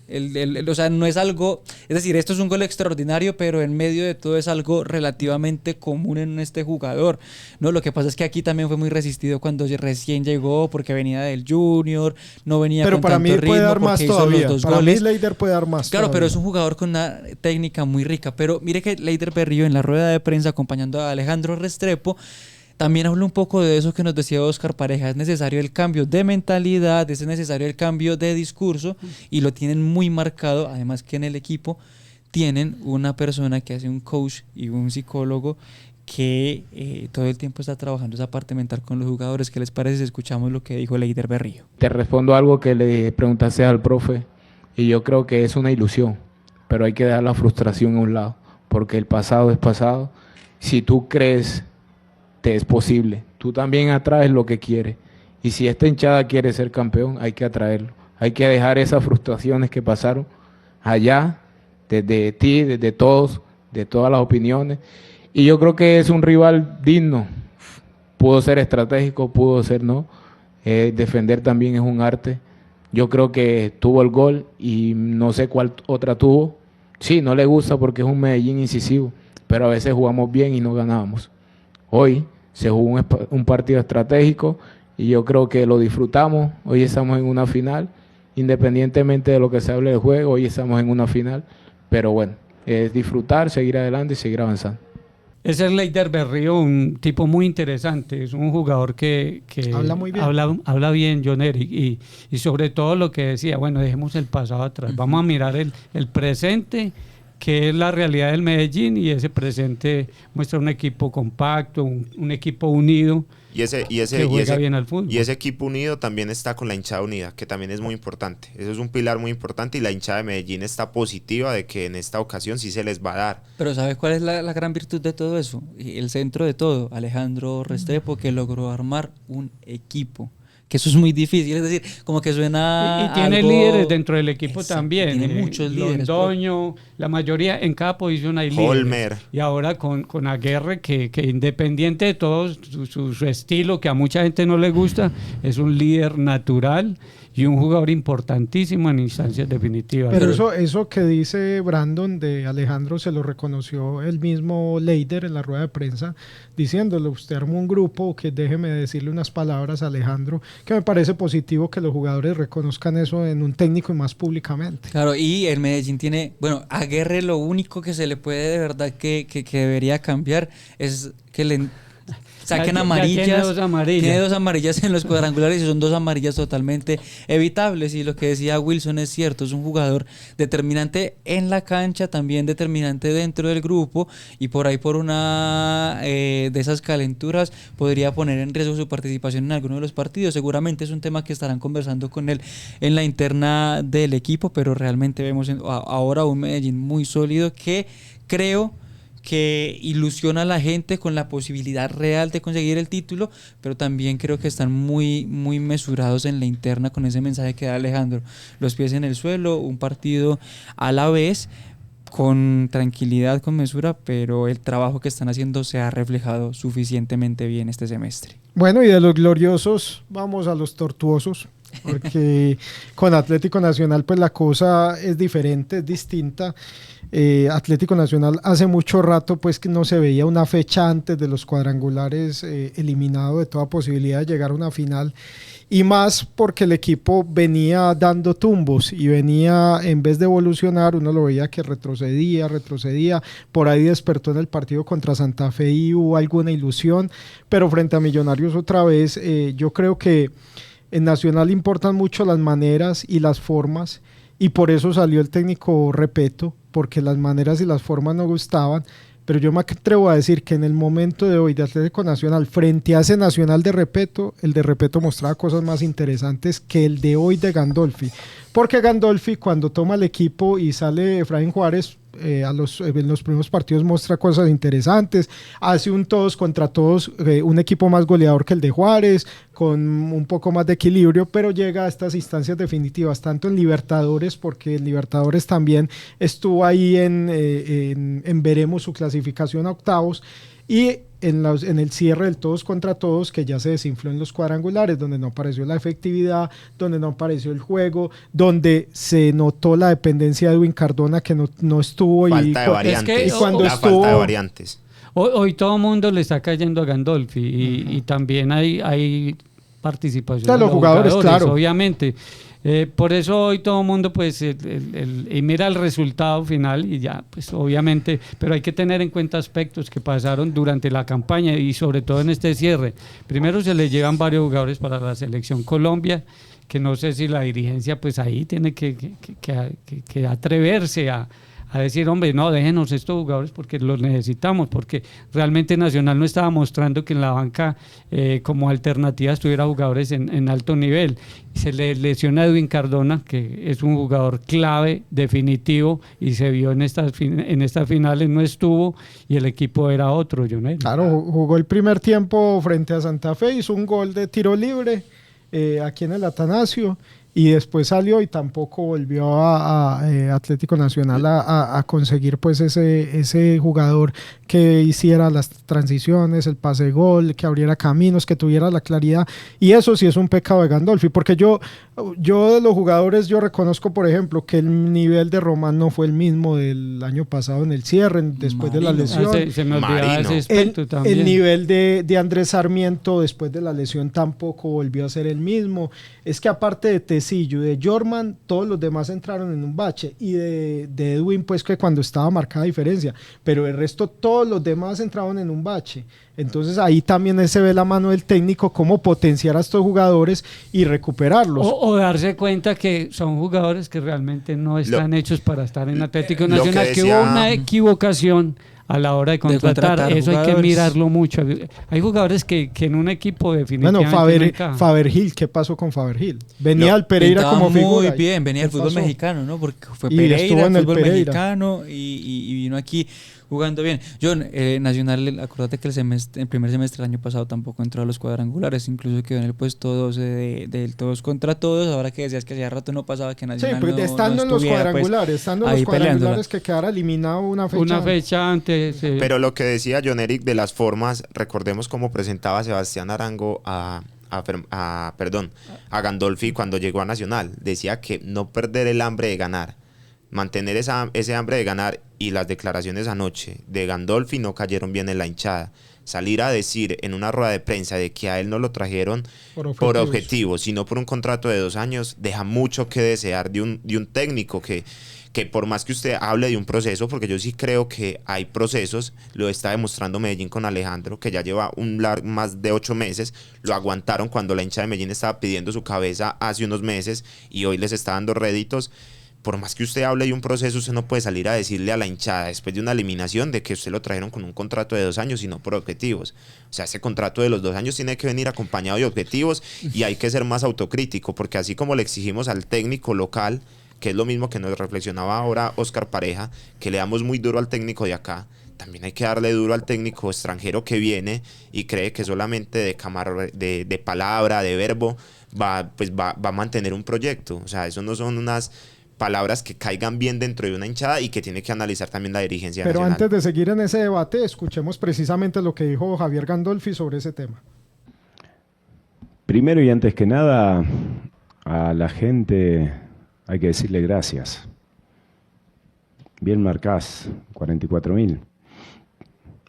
O sea, no es algo... Es decir, esto es un gol extraordinario, pero en medio de todo es algo relativamente común en este jugador. No, lo que pasa es que aquí también fue muy resistido cuando recién llegó, porque venía del Junior, no venía pero con tanto ritmo. Pero para mí puede dar más todavía. Los para goles. mí Leider puede dar más. Claro, todavía. pero es un jugador con una técnica muy rica. Pero mire que Leider Berrío en la rueda de prensa acompañando a Alejandro Restrepo también habló un poco de eso que nos decía Oscar Pareja. Es necesario el cambio de mentalidad, es necesario el cambio de discurso y lo tienen muy marcado. Además que en el equipo tienen una persona que hace un coach y un psicólogo que todo el tiempo está trabajando esa parte mental con los jugadores. ¿Qué les parece si escuchamos lo que dijo Leider Berrío? Te respondo algo que le preguntaste al profe y yo creo que es una ilusión, pero hay que dejar la frustración a un lado, porque el pasado es pasado. Si tú crees te es posible, tú también atraes lo que quieres, y si esta hinchada quiere ser campeón, hay que atraerlo, hay que dejar esas frustraciones que pasaron allá, desde ti, desde todos, de todas las opiniones, y yo creo que es un rival digno. Pudo ser estratégico, pudo ser no, defender también es un arte. Yo creo que tuvo el gol y no sé cuál otra tuvo. Sí, no le gusta porque es un Medellín incisivo, pero a veces jugamos bien y no ganábamos. Hoy se jugó un partido estratégico y yo creo que lo disfrutamos. Hoy estamos en una final, independientemente de lo que se hable del juego, hoy estamos en una final, pero bueno, es disfrutar, seguir adelante y seguir avanzando. Ese es Leider Berrío, un tipo muy interesante, es un jugador que habla muy bien. Habla bien, John Eric, y sobre todo lo que decía, bueno, dejemos el pasado atrás, vamos a mirar el presente que es la realidad del Medellín, y ese presente muestra un equipo compacto, un equipo unido. Que juega bien al fútbol. Y ese equipo unido también está con la hinchada unida, que también es muy importante. Eso es un pilar muy importante, y la hinchada de Medellín está positiva de que en esta ocasión sí se les va a dar. Pero ¿sabes cuál es la gran virtud de todo eso? El centro de todo, Alejandro Restrepo, que logró armar un equipo. Que eso es muy difícil, es decir, como que suena. Y tiene algo... líderes dentro del equipo. Exacto, también. Tiene muchos líderes. Londoño, la mayoría, en cada posición hay Holmer. líderes. Y ahora con Aguerre, que independiente de todo su estilo, que a mucha gente no le gusta, es un líder natural y un jugador importantísimo en instancias definitivas. Pero eso que dice Brandon de Alejandro se lo reconoció el mismo Leider en la rueda de prensa, diciéndole: usted armó un grupo, que déjeme decirle unas palabras a Alejandro, que me parece positivo que los jugadores reconozcan eso en un técnico y más públicamente. Claro, y el Medellín tiene, bueno, a Aguerre lo único que se le puede de verdad que debería cambiar es que le saquen amarillas. Tiene dos amarillas en los cuadrangulares, y son 2 amarillas totalmente evitables. Y lo que decía Wilson es cierto, es un jugador determinante en la cancha, también determinante dentro del grupo, y por ahí por una de esas calenturas podría poner en riesgo su participación en alguno de los partidos. Seguramente es un tema que estarán conversando con él en la interna del equipo, pero realmente vemos ahora un Medellín muy sólido, que creo que ilusiona a la gente con la posibilidad real de conseguir el título, pero también creo que están muy, muy mesurados en la interna con ese mensaje que da Alejandro: los pies en el suelo, un partido a la vez, con tranquilidad, con mesura, pero el trabajo que están haciendo se ha reflejado suficientemente bien este semestre. Bueno, y de los gloriosos vamos a los tortuosos, porque con Atlético Nacional pues la cosa es diferente, es distinta. Atlético Nacional hace mucho rato pues que no se veía una fecha antes de los cuadrangulares eliminado de toda posibilidad de llegar a una final, y más porque el equipo venía dando tumbos y venía, en vez de evolucionar, uno lo veía que retrocedía, por ahí despertó en el partido contra Santa Fe y hubo alguna ilusión, pero frente a Millonarios otra vez, yo creo que en Nacional importan mucho las maneras y las formas, y por eso salió el técnico Repeto, porque las maneras y las formas no gustaban. Pero yo me atrevo a decir que en el momento de hoy de Atlético Nacional, frente a ese Nacional de Repeto, el de Repeto mostraba cosas más interesantes que el de hoy de Gandolfi, porque Gandolfi, cuando toma el equipo y sale Efraín Juárez, en los primeros partidos muestra cosas interesantes, hace un todos contra todos, un equipo más goleador que el de Juárez, con un poco más de equilibrio, pero llega a estas instancias definitivas, tanto en Libertadores, porque en Libertadores también estuvo ahí en veremos su clasificación a octavos, y en el cierre del todos contra todos, que ya se desinfló en los cuadrangulares, donde no apareció la efectividad, donde no apareció el juego, donde se notó la dependencia de Edwin Cardona, que no estuvo. Falta de variantes. Y cuando falta de variantes. Hoy todo el mundo le está cayendo a Gandolfi, y también hay participación de los jugadores, claro. Obviamente. Por eso hoy todo el mundo pues y mira el resultado final y ya, pues obviamente, pero hay que tener en cuenta aspectos que pasaron durante la campaña y sobre todo en este cierre. Primero, se le llevan varios jugadores para la selección Colombia, que no sé si la dirigencia pues ahí tiene que atreverse a decir: hombre, no, déjenos estos jugadores porque los necesitamos, porque realmente Nacional no estaba mostrando que en la banca como alternativa estuviera jugadores en alto nivel. Se le lesiona a Edwin Cardona, que es un jugador clave, definitivo, y se vio en estas finales, no estuvo, y el equipo era otro, Jonel. Claro, jugó el primer tiempo frente a Santa Fe, hizo un gol de tiro libre aquí en el Atanasio, y después salió y tampoco volvió a Atlético Nacional a conseguir pues ese jugador que hiciera las transiciones, el pase de gol, que abriera caminos, que tuviera la claridad, y eso sí es un pecado de Gandolfi, porque yo de los jugadores, yo reconozco por ejemplo que el nivel de Román no fue el mismo del año pasado en el cierre, después de la lesión. Se me olvidaba ese aspecto también. El nivel de Andrés Sarmiento después de la lesión tampoco volvió a ser el mismo. Es que aparte de Tecillo, de Jorman, todos los demás entraron en un bache, y de Edwin, pues que cuando estaba marcada diferencia, pero el resto todos los demás entraron en un bache. Entonces ahí también se ve la mano del técnico, cómo potenciar a estos jugadores y recuperarlos. O darse cuenta que son jugadores que realmente no están hechos para estar en Atlético Nacional, que hubo una equivocación a la hora de contratar eso jugadores. Hay que mirarlo mucho. Hay jugadores que en un equipo definitivamente bueno, Fabergil, ¿qué pasó con Fabergil? Venía al Pereira como figura. Muy bien, venía del fútbol mexicano, ¿no? Porque fue Pereira, el fútbol mexicano y vino aquí jugando bien. John, Nacional, acuérdate que el primer semestre del año pasado tampoco entró a los cuadrangulares, incluso quedó en el puesto 12 del todos contra todos. Ahora que decías que hacía rato no pasaba que Nacional estando en los cuadrangulares, estando en los cuadrangulares, que quedara eliminado una fecha antes. Pero lo que decía John Eric de las formas, recordemos cómo presentaba Sebastián Arango a Gandolfi cuando llegó a Nacional. Decía que no perder el hambre de ganar, mantener ese hambre de ganar, y las declaraciones anoche de Gandolfi no cayeron bien en la hinchada. Salir a decir en una rueda de prensa de que a él no lo trajeron por objetivos, sino por un contrato de 2 años, deja mucho que desear de un técnico que por más que usted hable de un proceso, porque yo sí creo que hay procesos, lo está demostrando Medellín con Alejandro, que ya lleva más de 8 meses, lo aguantaron cuando la hincha de Medellín estaba pidiendo su cabeza hace unos meses y hoy les está dando réditos. Por más que usted hable de un proceso, usted no puede salir a decirle a la hinchada después de una eliminación de que usted lo trajeron con un contrato de 2 años y no por objetivos. O sea, ese contrato de los 2 años tiene que venir acompañado de objetivos, y hay que ser más autocrítico, porque así como le exigimos al técnico local, que es lo mismo que nos reflexionaba ahora Oscar Pareja, que le damos muy duro al técnico de acá, también hay que darle duro al técnico extranjero que viene y cree que solamente de palabra, de verbo, va a mantener un proyecto. O sea, eso no son unas palabras que caigan bien dentro de una hinchada y que tiene que analizar también la dirigencia Pero nacional. Antes de seguir en ese debate, escuchemos precisamente lo que dijo Javier Gandolfi sobre ese tema. Primero y antes que nada, a la gente hay que decirle gracias. Bien marcás, 44.000.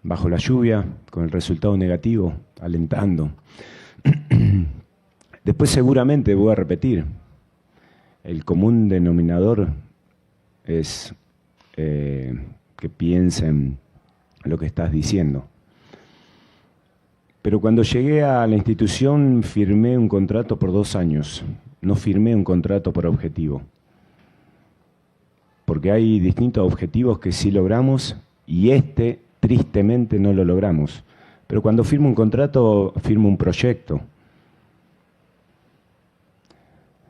Bajo la lluvia, con el resultado negativo, alentando. Después seguramente voy a repetir. El común denominador es que piensen lo que estás diciendo. Pero cuando llegué a la institución firmé un contrato por 2 años. No firmé un contrato por objetivo. Porque hay distintos objetivos que sí logramos y tristemente, no lo logramos. Pero cuando firmo un contrato, firmo un proyecto.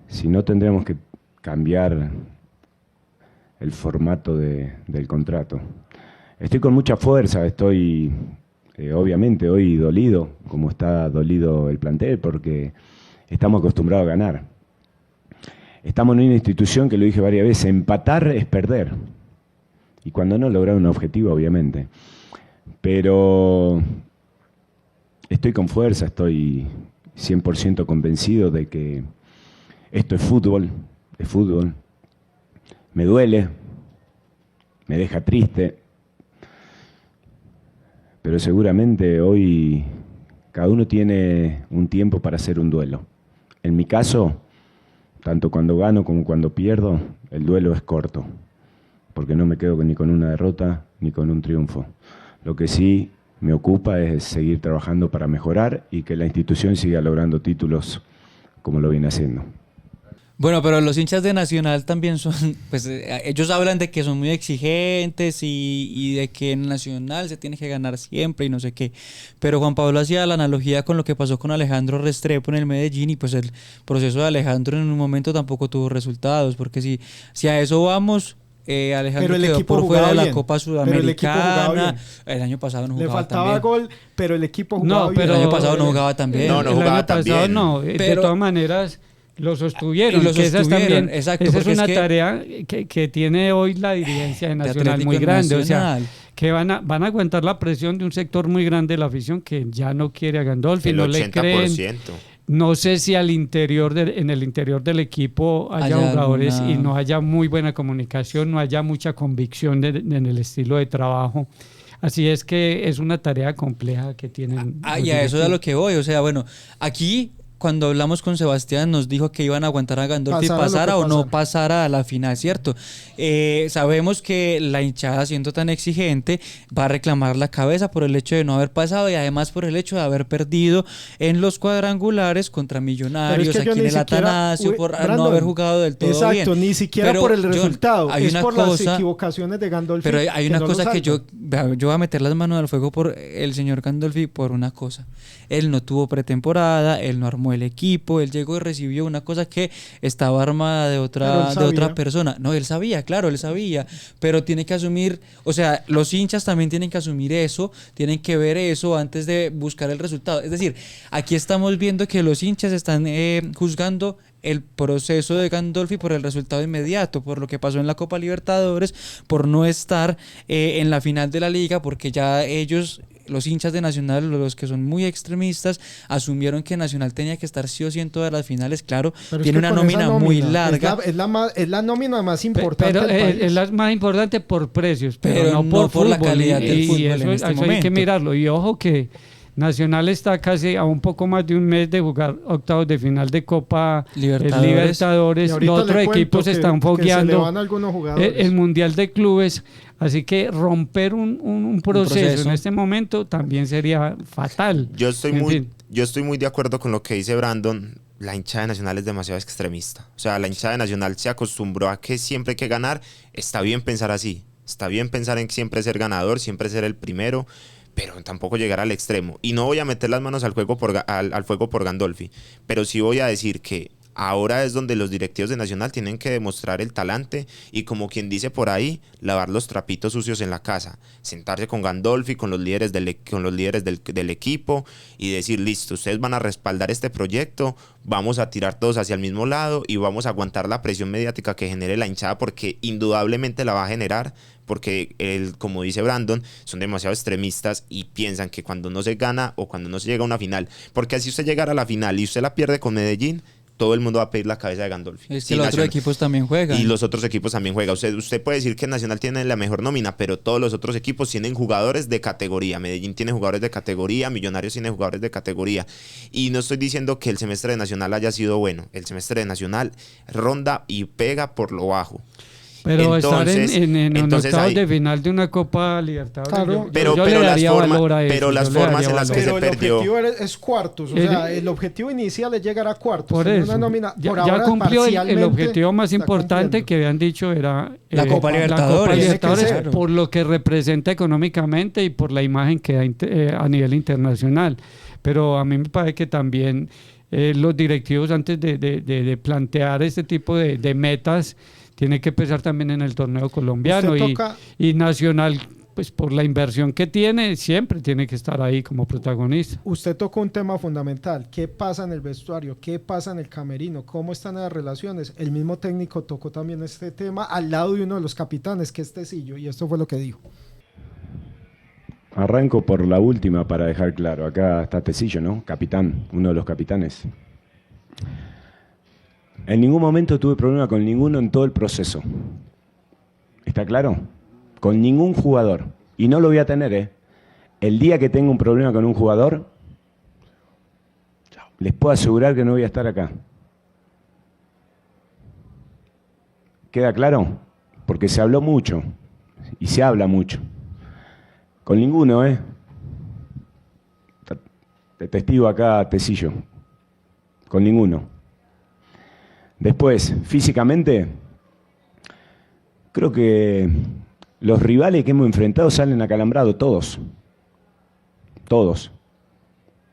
Si no, tendremos que cambiar el formato del contrato. Estoy con mucha fuerza, estoy obviamente hoy dolido, como está dolido el plantel, porque estamos acostumbrados a ganar. Estamos en una institución que, lo dije varias veces, empatar es perder. Y cuando no lograr un objetivo, obviamente. Pero estoy con fuerza, estoy 100% convencido de que esto es fútbol, me duele, me deja triste, pero seguramente hoy cada uno tiene un tiempo para hacer un duelo. En mi caso, tanto cuando gano como cuando pierdo, el duelo es corto, porque no me quedo ni con una derrota ni con un triunfo. Lo que sí me ocupa es seguir trabajando para mejorar y que la institución siga logrando títulos como lo viene haciendo. Bueno, pero los hinchas de Nacional también son, pues ellos hablan de que son muy exigentes y de que en Nacional se tiene que ganar siempre y no sé qué. Pero Juan Pablo hacía la analogía con lo que pasó con Alejandro Restrepo en el Medellín, y pues el proceso de Alejandro en un momento tampoco tuvo resultados, porque si a eso vamos, Alejandro quedó por fuera de la Copa Sudamericana. El año pasado no jugaba tan bien. Le faltaba gol, pero el equipo jugaba bien. El año pasado no jugaba tan bien. No jugaba tan bien. De todas maneras lo sostuvieron. Esa es una tarea que tiene hoy la dirigencia de Nacional muy grande. Nacional. O sea, que van a aguantar la presión de un sector muy grande de la afición que ya no quiere a Gandolfi, no le creen. No sé si en el interior del equipo haya jugadores y no haya muy buena comunicación, no haya mucha convicción en el estilo de trabajo. Así es que es una tarea compleja que tienen. Y a eso es a lo que voy. O sea, bueno, aquí cuando hablamos con Sebastián nos dijo que iban a aguantar a Gandolfi pasara o no pasara a la final, ¿cierto? Sabemos que la hinchada, siendo tan exigente, va a reclamar la cabeza por el hecho de no haber pasado y además por el hecho de haber perdido en los cuadrangulares contra Millonarios, aquí en el Atanasio, por no haber jugado del todo bien. Exacto, ni siquiera por el resultado, es por las equivocaciones de Gandolfi. Pero hay una cosa que yo voy a meter las manos al fuego por el señor Gandolfi por una cosa. Él no tuvo pretemporada, él no armó el equipo, él llegó y recibió una cosa que estaba armada de otra persona. No, él sabía, claro, él sabía, pero tiene que asumir, o sea, los hinchas también tienen que asumir eso, tienen que ver eso antes de buscar el resultado. Es decir, aquí estamos viendo que los hinchas están juzgando el proceso de Gandolfi por el resultado inmediato, por lo que pasó en la Copa Libertadores, por no estar en la final de la Liga, porque ya ellos, los hinchas de Nacional, los que son muy extremistas, asumieron que Nacional tenía que estar sí o sí en todas las finales. Claro, pero tiene una nómina muy larga. Es la nómina más importante pero del país. Es la más importante por precios, pero no por fútbol, la calidad del fútbol eso, en este momento. Hay que mirarlo. Y ojo que Nacional está casi a un poco más de un mes de jugar octavos de final de Copa Libertadores. Los otros equipos se están fogueando el Mundial de Clubes. Así que romper un proceso en este momento también sería fatal. Yo estoy muy de acuerdo con lo que dice Brandon. La hinchada de Nacional es demasiado extremista. O sea, la hinchada de Nacional se acostumbró a que siempre hay que ganar. Está bien pensar así. Está bien pensar en siempre ser ganador, siempre ser el primero, pero tampoco llegar al extremo. Y no voy a meter las manos al fuego por Gandolfi, pero sí voy a decir que ahora es donde los directivos de Nacional tienen que demostrar el talante y, como quien dice por ahí, lavar los trapitos sucios en la casa, sentarse con Gandolfi, con los líderes del equipo y decir, listo, ustedes van a respaldar este proyecto, vamos a tirar todos hacia el mismo lado y vamos a aguantar la presión mediática que genere la hinchada, porque indudablemente la va a generar, porque como dice Brandon, son demasiado extremistas y piensan que cuando no se gana o cuando no se llega a una final, porque así usted llegara a la final y usted la pierde con Medellín, todo el mundo va a pedir la cabeza de Gandolfi. Es que los otros equipos también juegan. Y los otros equipos también juegan. Usted puede decir que Nacional tiene la mejor nómina, pero todos los otros equipos tienen jugadores de categoría. Medellín tiene jugadores de categoría, Millonarios tiene jugadores de categoría. Y no estoy diciendo que el semestre de Nacional haya sido bueno. El semestre de Nacional ronda y pega por lo bajo. Pero entonces, estar en octavos de final de una Copa Libertadores, claro, pero las formas en las que se perdió. El objetivo es cuartos, o sea, el objetivo inicial es llegar a cuartos. Por eso, una nómina, ya cumplió el objetivo más importante que habían dicho, era la Copa Libertadores, por lo que representa económicamente y por la imagen que da a nivel internacional. Pero a mí me parece que también los directivos, antes de plantear este tipo de metas, tiene que pensar también en el torneo colombiano y Nacional, pues por la inversión que tiene, siempre tiene que estar ahí como protagonista. Usted tocó un tema fundamental: ¿qué pasa en el vestuario? ¿Qué pasa en el camerino? ¿Cómo están las relaciones? El mismo técnico tocó también este tema al lado de uno de los capitanes, que es Tecillo, y esto fue lo que dijo. Arranco por la última para dejar claro. Acá está Tecillo, ¿no? Capitán, uno de los capitanes. En ningún momento tuve problema con ninguno en todo el proceso. ¿Está claro? Con ningún jugador. Y no lo voy a tener, ¿eh? El día que tenga un problema con un jugador, les puedo asegurar que no voy a estar acá. ¿Queda claro? Porque se habló mucho. Y se habla mucho. Con ninguno, ¿eh? Te testigo acá, Tecillo. Con ninguno. Después, físicamente, creo que los rivales que hemos enfrentado salen acalambrados todos. Todos.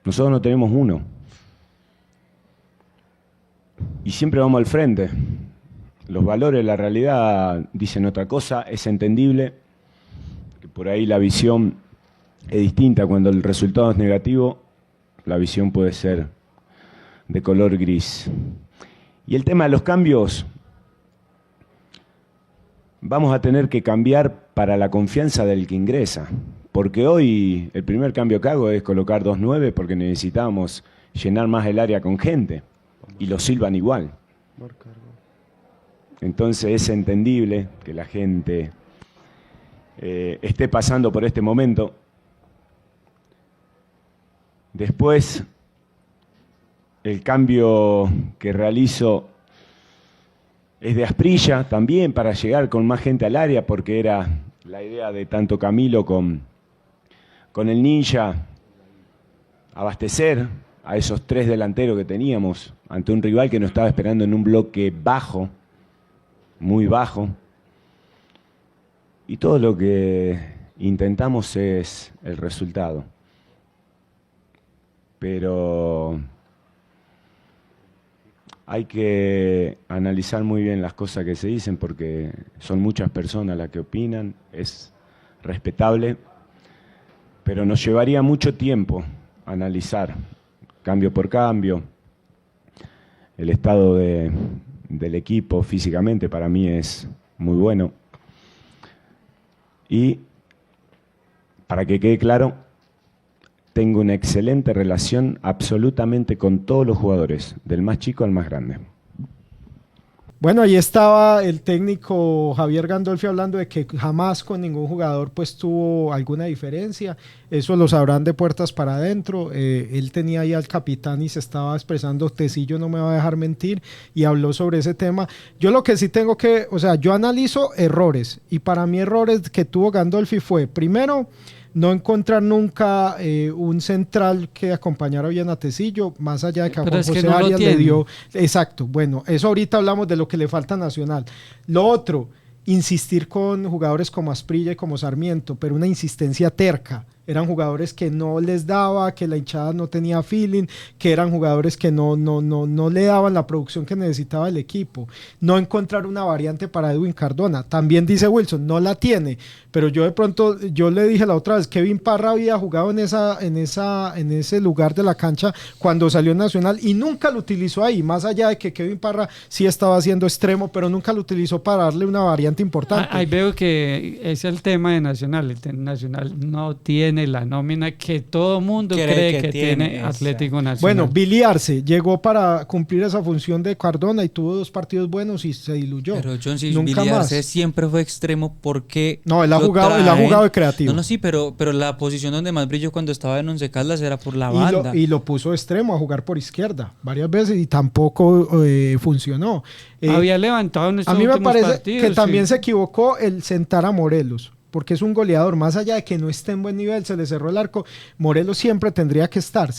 Nosotros no tenemos uno. Y siempre vamos al frente. Los valores, la realidad dicen otra cosa, es entendible. Que por ahí la visión es distinta. Cuando el resultado es negativo, la visión puede ser de color gris. Y el tema de los cambios, vamos a tener que cambiar para la confianza del que ingresa. Porque hoy el primer cambio que hago es colocar 2-9 porque necesitamos llenar más el área con gente. Y lo silban igual. Entonces es entendible que la gente esté pasando por este momento. Después, el cambio que realizo es de Asprilla también para llegar con más gente al área, porque era la idea de tanto Camilo con el Ninja abastecer a esos 3 delanteros que teníamos ante un rival que nos estaba esperando en un bloque bajo, muy bajo. Y todo lo que intentamos es el resultado. Pero hay que analizar muy bien las cosas que se dicen porque son muchas personas las que opinan, es respetable, pero nos llevaría mucho tiempo analizar cambio por cambio. El estado del equipo físicamente para mí es muy bueno. Y para que quede claro, tengo una excelente relación absolutamente con todos los jugadores, del más chico al más grande. Bueno, ahí estaba el técnico Javier Gandolfi hablando de que jamás con ningún jugador pues tuvo alguna diferencia. Eso lo sabrán de puertas para adentro. Él tenía ahí al capitán y se estaba expresando, Tecillo no me va a dejar mentir, y habló sobre ese tema. Yo lo que sí tengo que, o sea, yo analizo errores, y para mí errores que tuvo Gandolfi fue, primero, no encontrar nunca un central que acompañara bien a Tecillo, más allá de que a Juan José Arias le dio. Exacto, bueno, eso ahorita hablamos de lo que le falta a Nacional. Lo otro, insistir con jugadores como Asprilla y como Sarmiento, pero una insistencia terca. Eran jugadores que no les daba, que la hinchada no tenía feeling, que eran jugadores que no le daban la producción que necesitaba el equipo. No encontrar una variante para Edwin Cardona. También dice Wilson, no la tiene, pero yo de pronto, yo le dije la otra vez, Kevin Parra había jugado en ese lugar de la cancha cuando salió Nacional y nunca lo utilizó ahí, más allá de que Kevin Parra sí estaba haciendo extremo, pero nunca lo utilizó para darle una variante importante. Ahí veo que es el tema de Nacional. El Nacional no tiene la nómina que todo mundo cree que tiene Atlético Nacional. Bueno, Billy Arce llegó para cumplir esa función de Cardona y tuvo 2 partidos buenos y se diluyó. Pero John, si Billy Arce siempre fue extremo, porque no, él ha jugado de creativo. No, sí, pero la posición donde más brilló cuando estaba en Once Caldas era por la banda. Y lo puso extremo a jugar por izquierda varias veces y tampoco funcionó. Había levantado en estos a mí me parece partidos, que también se equivocó el sentar a Morelos, porque es un goleador, más allá de que no esté en buen nivel, se le cerró el arco. Morelos siempre tendría que estar,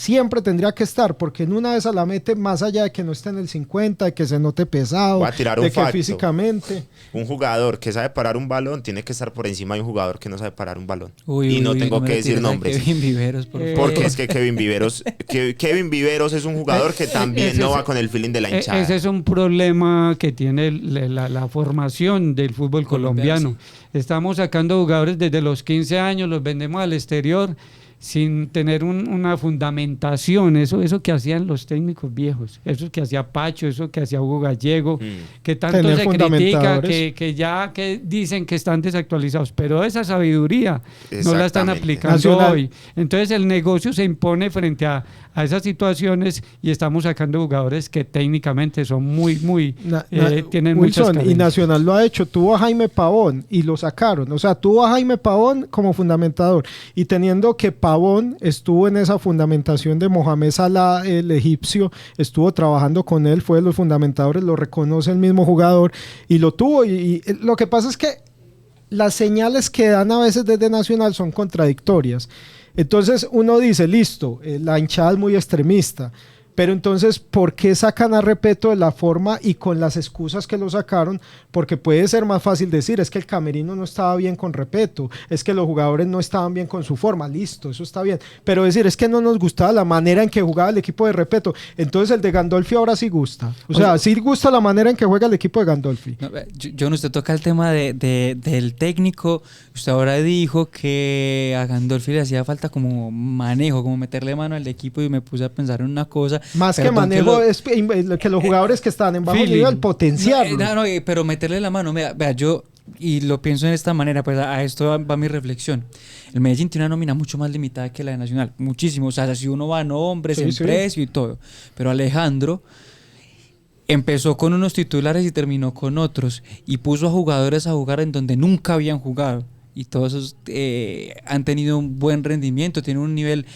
porque en una de esas la mete, más allá de que no esté en el 50, de que se note pesado, voy a tirar un de facto. Que físicamente... Un jugador que sabe parar un balón tiene que estar por encima de un jugador que no sabe parar un balón. Y no tengo que decir nombres. Kevin Viveros, por favor. Porque es que Kevin Viveros es un jugador que también no va con el feeling de la hinchada. Ese es un problema que tiene la formación del fútbol colombiano. Estamos sacando jugadores desde los 15 años, los vendemos al exterior sin tener una fundamentación, eso que hacían los técnicos viejos, eso que hacía Pacho, eso que hacía Hugo Gallego, que tanto se critica, que dicen que están desactualizados, pero esa sabiduría no la están aplicando hoy. Entonces el negocio se impone frente a esas situaciones y estamos sacando jugadores que técnicamente son tienen muchas carencias. Y Nacional lo ha hecho, tuvo a Jaime Pavón y lo sacaron, o sea, tuvo a Jaime Pavón como fundamentador y teniendo que Pavón estuvo en esa fundamentación de Mohamed Salah, el egipcio, estuvo trabajando con él, fue de los fundamentadores, lo reconoce el mismo jugador y lo tuvo y lo que pasa es que las señales que dan a veces desde Nacional son contradictorias. Entonces uno dice, listo, la hinchada es muy extremista, pero entonces, ¿por qué sacan a Repeto de la forma y con las excusas que lo sacaron? Porque puede ser más fácil decir, es que el camerino no estaba bien con Repeto, es que los jugadores no estaban bien con su forma, listo, eso está bien, pero decir, es que no nos gustaba la manera en que jugaba el equipo de Repeto, entonces el de Gandolfi ahora sí gusta, o sea, sí gusta la manera en que juega el equipo de Gandolfi. No, John, usted toca el tema del técnico, usted ahora dijo que a Gandolfi le hacía falta como manejo, como meterle mano al equipo y me puse a pensar en una cosa. Más que manejo es que los jugadores que están en bajo nivel potenciarlo. No, pero meterle la mano, vea, yo y lo pienso en esta manera, pues a esto va mi reflexión. El Medellín tiene una nómina mucho más limitada que la de Nacional, muchísimo, o sea, si uno va a nombres, en precio y todo, pero Alejandro empezó con unos titulares y terminó con otros y puso a jugadores a jugar en donde nunca habían jugado. y todos esos han tenido un buen rendimiento, tienen un nivel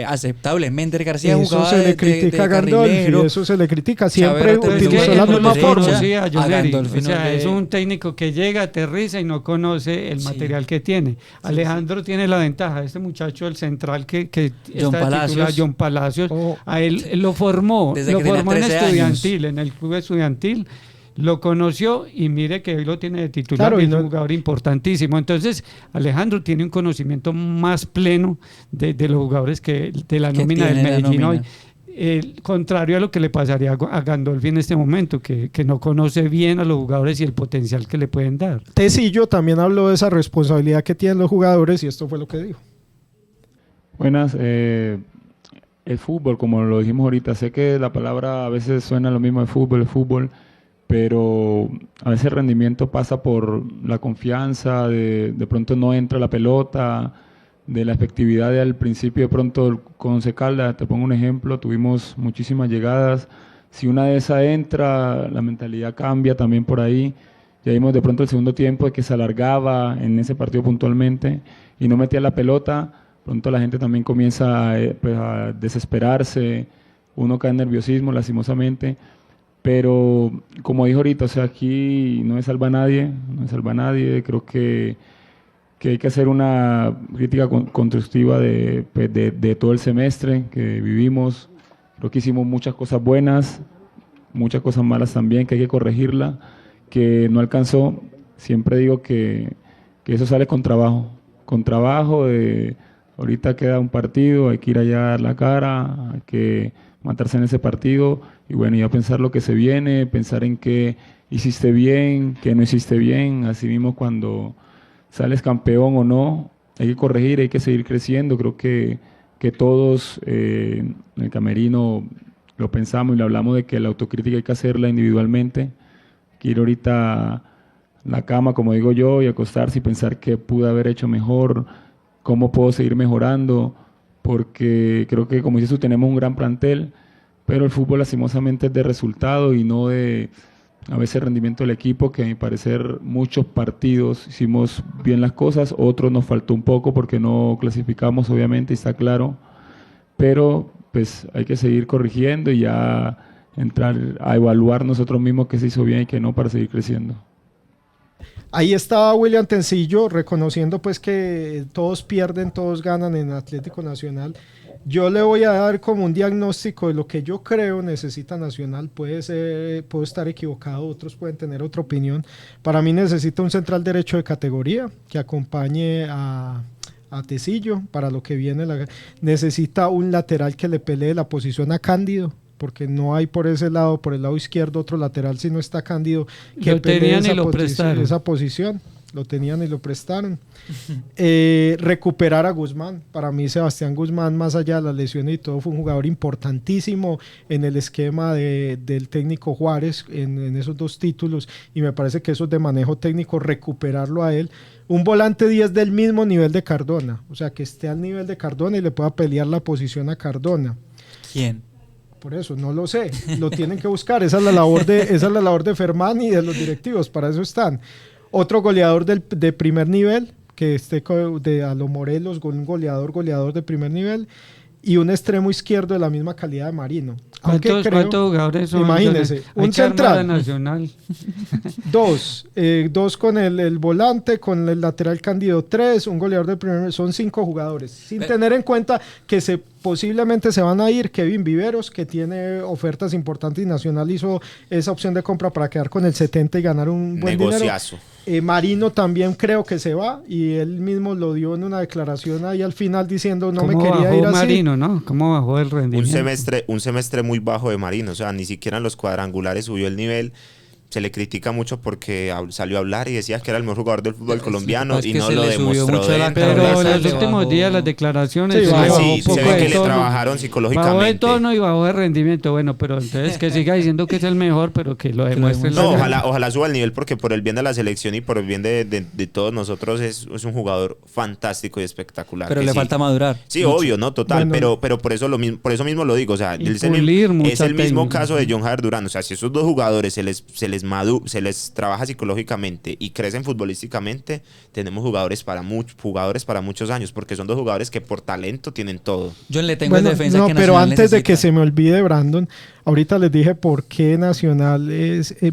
aceptable. Mender García eso jugaba se le de critica a Gandolfi, carrilero. eso se le critica, siempre Chávez utilizó la misma forma. Sí, a Gandolfi, Gandolfi o sea, no le- es un técnico que llega, aterriza y no conoce el material que tiene. Alejandro tiene la ventaja, este muchacho, el central que John está de Palacios. titular, John Palacios, a él lo formó, Desde lo que tenía formó en 13 estudiantil, en el club estudiantil. Lo conoció y mire que hoy lo tiene de titular, Claro, y y es no- un jugador importantísimo. Entonces, Alejandro tiene un conocimiento más pleno de los jugadores de la Que nómina del tiene la Medellín nómina. hoy. Contrario a lo que le pasaría a Gandolfi en este momento, que no conoce bien a los jugadores y el potencial que le pueden dar. Tecillo también habló de esa responsabilidad que tienen los jugadores y esto fue lo que dijo. Buenas. El fútbol, como lo dijimos ahorita, sé que la palabra a veces suena lo mismo de fútbol, pero a veces el rendimiento pasa por la confianza, de pronto no entra la pelota, de la efectividad al principio. De pronto con Once Caldas, te pongo un ejemplo, tuvimos muchísimas llegadas, si una de esas entra, la mentalidad cambia también por ahí. Ya vimos de pronto el segundo tiempo de que se alargaba en ese partido puntualmente y no metía la pelota. Pronto la gente también comienza pues, a desesperarse, uno cae en nerviosismo lastimosamente, pero como dijo ahorita, o sea, aquí no se salva a nadie, creo que hay que hacer una crítica constructiva de todo el semestre que vivimos. Creo que hicimos muchas cosas buenas, muchas cosas malas también, que hay que corregirla, que no alcanzó. Siempre digo que eso sale con trabajo de... Ahorita queda un partido, hay que ir allá a dar la cara, hay que matarse en ese partido y bueno, ya pensar lo que se viene, pensar en qué hiciste bien, qué no hiciste bien. Así mismo cuando sales campeón o no, hay que corregir, hay que seguir creciendo. Creo que todos en el camerino lo pensamos y lo hablamos de que la autocrítica hay que hacerla individualmente. Hay que ir ahorita a la cama, como digo yo, y acostarse y pensar qué pude haber hecho mejor, cómo puedo seguir mejorando, porque creo que, como dices tú, tenemos un gran plantel, pero el fútbol lastimosamente es de resultado y no de, a veces, rendimiento del equipo, que a mi parecer muchos partidos hicimos bien las cosas, otros nos faltó un poco porque no clasificamos, obviamente, y está claro, pero pues hay que seguir corrigiendo y ya entrar a evaluar nosotros mismos qué se hizo bien y qué no para seguir creciendo. Ahí estaba William Tecillo reconociendo pues que todos pierden, todos ganan en Atlético Nacional. Yo le voy a dar como un diagnóstico de lo que yo creo necesita Nacional. Puedo estar equivocado, otros pueden tener otra opinión. Para mí necesita un central derecho de categoría que acompañe a Tecillo para lo que viene. Necesita un lateral que le pelee la posición a Cándido, porque no hay por ese lado, por el lado izquierdo, otro lateral si no está Cándido que lo tenían y lo prestaron. Esa posición. Lo tenían y lo prestaron. Recuperar a Guzmán. Para mí Sebastián Guzmán, más allá de las lesiones y todo, fue un jugador importantísimo en el esquema del técnico Juárez en esos dos títulos, y me parece que eso es de manejo técnico, recuperarlo a él. Un volante 10 del mismo nivel de Cardona, o sea, que esté al nivel de Cardona y le pueda pelear la posición a Cardona. ¿Quién? Por eso, no lo sé, lo tienen que buscar. Esa es la labor de Fermán y de los directivos, para eso están. Otro goleador de primer nivel, que esté de a lo Morelos, un goleador de primer nivel, y un extremo izquierdo de la misma calidad de Marino. ¿Cuántos jugadores son? Imagínense, un central. Nacional. Dos con el volante, con el lateral Cándido 3, un goleador de primer nivel, son 5 jugadores. Sin tener en cuenta que posiblemente se van a ir Kevin Viveros, que tiene ofertas importantes y Nacional hizo esa opción de compra para quedar con el 70 y ganar un buen negociazo. Dinero. Marino también creo que se va, y él mismo lo dio en una declaración ahí al final diciendo no me quería ir así. Marino, ¿no? ¿Cómo bajó el rendimiento? Un semestre muy bajo de Marino, o sea, ni siquiera en los cuadrangulares subió el nivel. Se le critica mucho porque salió a hablar y decía que era el mejor jugador del fútbol colombiano y no lo demostró. Pero en los últimos días las declaraciones se ve que le trabajaron psicológicamente. Bajó de tono y bajó de rendimiento. Bueno, pero entonces que siga diciendo que es el mejor, pero que lo demuestre. No, ojalá suba el nivel, porque por el bien de la selección y por el bien de todos nosotros es un jugador fantástico y espectacular. Pero le falta madurar. Sí, mucho. Obvio, no, total. Bueno, pero por eso mismo lo digo. O sea, es el mismo caso de John Javier Durán. O sea, si esos dos jugadores se les se les trabaja psicológicamente y crecen futbolísticamente, tenemos jugadores para muchos años, porque son dos jugadores que por talento tienen todo. Yo le tengo en defensa no, que pero Nacional antes de que necesita. se me olvide, Brandon, ahorita les dije por qué Nacional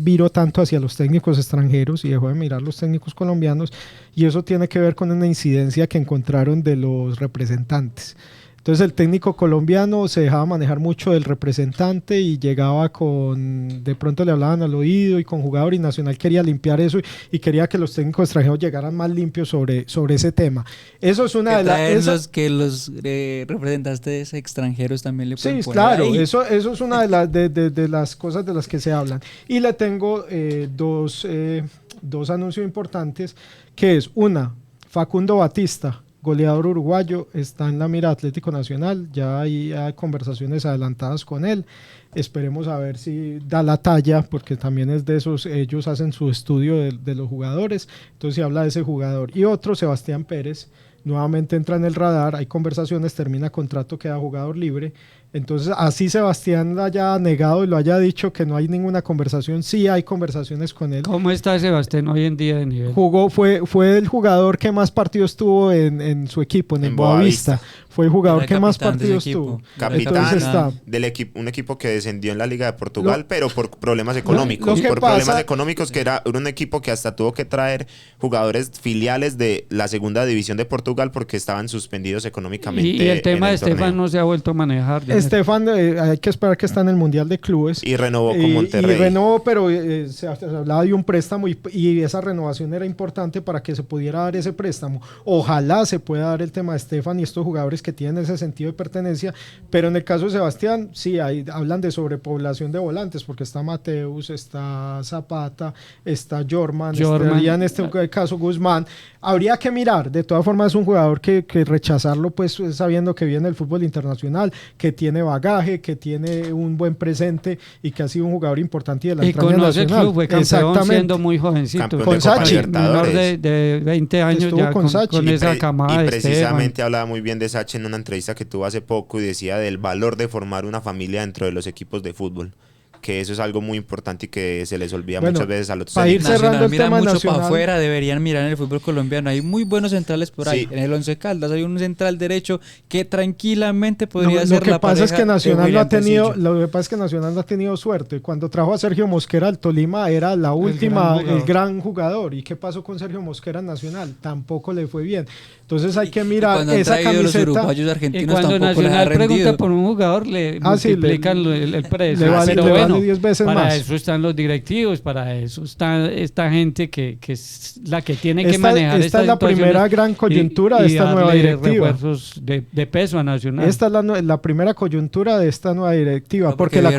viró tanto hacia los técnicos extranjeros y dejó de mirar los técnicos colombianos, y eso tiene que ver con una incidencia que encontraron de los representantes. Entonces el técnico colombiano se dejaba manejar mucho del representante y llegaba de pronto le hablaban al oído y con jugador, y Nacional quería limpiar eso y quería que los técnicos extranjeros llegaran más limpios sobre ese tema. Eso es una de las... que los representantes extranjeros también le pueden Sí, poner claro, ahí. eso es una de las cosas de las que se hablan. Y le tengo dos anuncios importantes, que es una, Facundo Batista, goleador uruguayo, está en la mira Atlético Nacional, ya hay conversaciones adelantadas con él, esperemos a ver si da la talla, porque también es de esos, ellos hacen su estudio de los jugadores, entonces se habla de ese jugador. Y otro, Sebastián Pérez, nuevamente entra en el radar, hay conversaciones, termina contrato, queda jugador libre. Entonces, así Sebastián lo haya negado y lo haya dicho que no hay ninguna conversación, sí hay conversaciones con él. ¿Cómo está Sebastián hoy en día de nivel? Fue el jugador que más partidos tuvo en su equipo, en el Boavista. Fue el jugador que más partidos tuvo. Capitán del equipo, un equipo que descendió en la Liga de Portugal, pero por problemas económicos. Problemas económicos, que era un equipo que hasta tuvo que traer jugadores filiales de la segunda división de Portugal porque estaban suspendidos económicamente. Y el tema de Estefan no se ha vuelto a manejar. Estefan, hay que esperar que está en el Mundial de Clubes. Y renovó con Monterrey. Y renovó, pero se hablaba de un préstamo y esa renovación era importante para que se pudiera dar ese préstamo. Ojalá se pueda dar el tema de Estefan y estos jugadores que tienen ese sentido de pertenencia, pero en el caso de Sebastián, sí, hablan de sobrepoblación de volantes, porque está Mateus, está Zapata, está Jorman. Estaría en este caso Guzmán. Habría que mirar, de todas formas es un jugador que rechazarlo, pues sabiendo que viene del fútbol internacional, que tiene bagaje, que tiene un buen presente y que ha sido un jugador importante de la entraña nacional. El club, fue campeón siendo muy jovencito. Con Sachi. Menor de 20 años. Estuvo ya con esa camada. Y precisamente hablaba muy bien de Sachi en una entrevista que tuvo hace poco y decía del valor de formar una familia dentro de los equipos de fútbol, que eso es algo muy importante y que se les olvida muchas veces a los técnicos. Para ir cerrando el tema mucho nacional, para afuera, deberían mirar en el fútbol colombiano. Hay muy buenos centrales por ahí. En el Once Caldas hay un central derecho que tranquilamente podría ser la pareja. Lo que pasa es que Nacional no ha tenido suerte. Cuando trajo a Sergio Mosquera al Tolima era el gran jugador. ¿Y qué pasó con Sergio Mosquera en Nacional? Tampoco le fue bien. Entonces hay que mirar esa camiseta. Los uruguayos argentinos, y cuando Nacional pregunta por un jugador, le multiplican el precio. Pero bueno, 10 veces para más. eso están los directivos, para eso está esta gente que es la que tiene que manejar esta es la primera gran coyuntura de esta nueva directiva. Refuerzos de peso a Nacional. Esta es la primera coyuntura de esta nueva directiva, porque la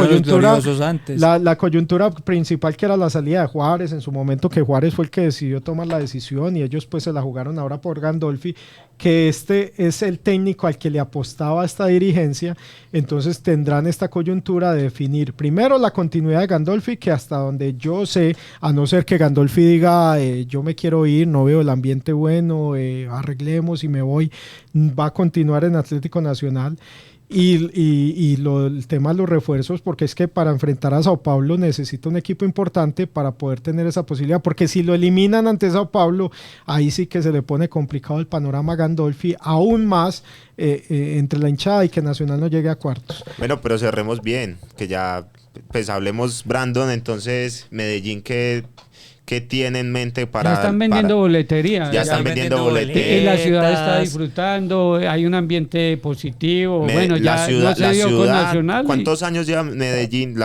coyuntura principal, que era la salida de Juárez en su momento, que Juárez fue el que decidió tomar la decisión y ellos pues se la jugaron ahora por Gandolfi, que este es el técnico al que le apostaba a esta dirigencia. Entonces tendrán esta coyuntura de definir primero la continuidad de Gandolfi, que hasta donde yo sé, a no ser que Gandolfi diga yo me quiero ir, no veo el ambiente bueno, arreglemos y me voy, va a continuar en Atlético Nacional. Y el tema de los refuerzos, porque es que para enfrentar a Sao Paulo necesita un equipo importante para poder tener esa posibilidad, porque si lo eliminan ante Sao Paulo, ahí sí que se le pone complicado el panorama a Gandolfi, aún más entre la hinchada y que Nacional no llegue a cuartos. Bueno, pero cerremos bien, que ya pues hablemos, Brandon, entonces Medellín, ¿qué tiene en mente para...? Ya están vendiendo boletería. Ya están vendiendo boletería. Y la ciudad está disfrutando, hay un ambiente positivo. La ciudad, ¿cuántos años lleva Medellín,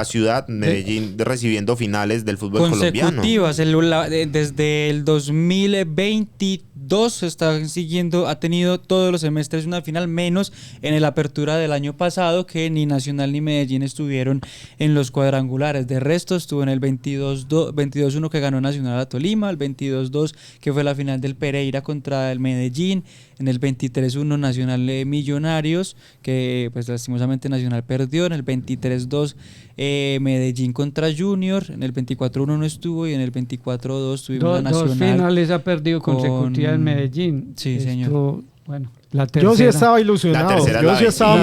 Medellín recibiendo finales del fútbol colombiano? Consecutivas, desde el 2022 está siguiendo, ha tenido todos los semestres una final, menos en el apertura del año pasado, que ni Nacional ni Medellín estuvieron en los cuadrangulares. De resto estuvo en el 22-1 que ganó Nacional a Tolima, el 22-2 que fue la final del Pereira contra el Medellín, en el 23-1 Nacional Millonarios, que pues lastimosamente Nacional perdió, en el 23-2 Medellín contra Junior, en el 24-1 no estuvo y en el 24-2 tuvimos a Nacional. Dos finales ha perdido consecutivas en Medellín. Sí, señor. Bueno, la tercera. Yo sí estaba ilusionado. Yo sí estaba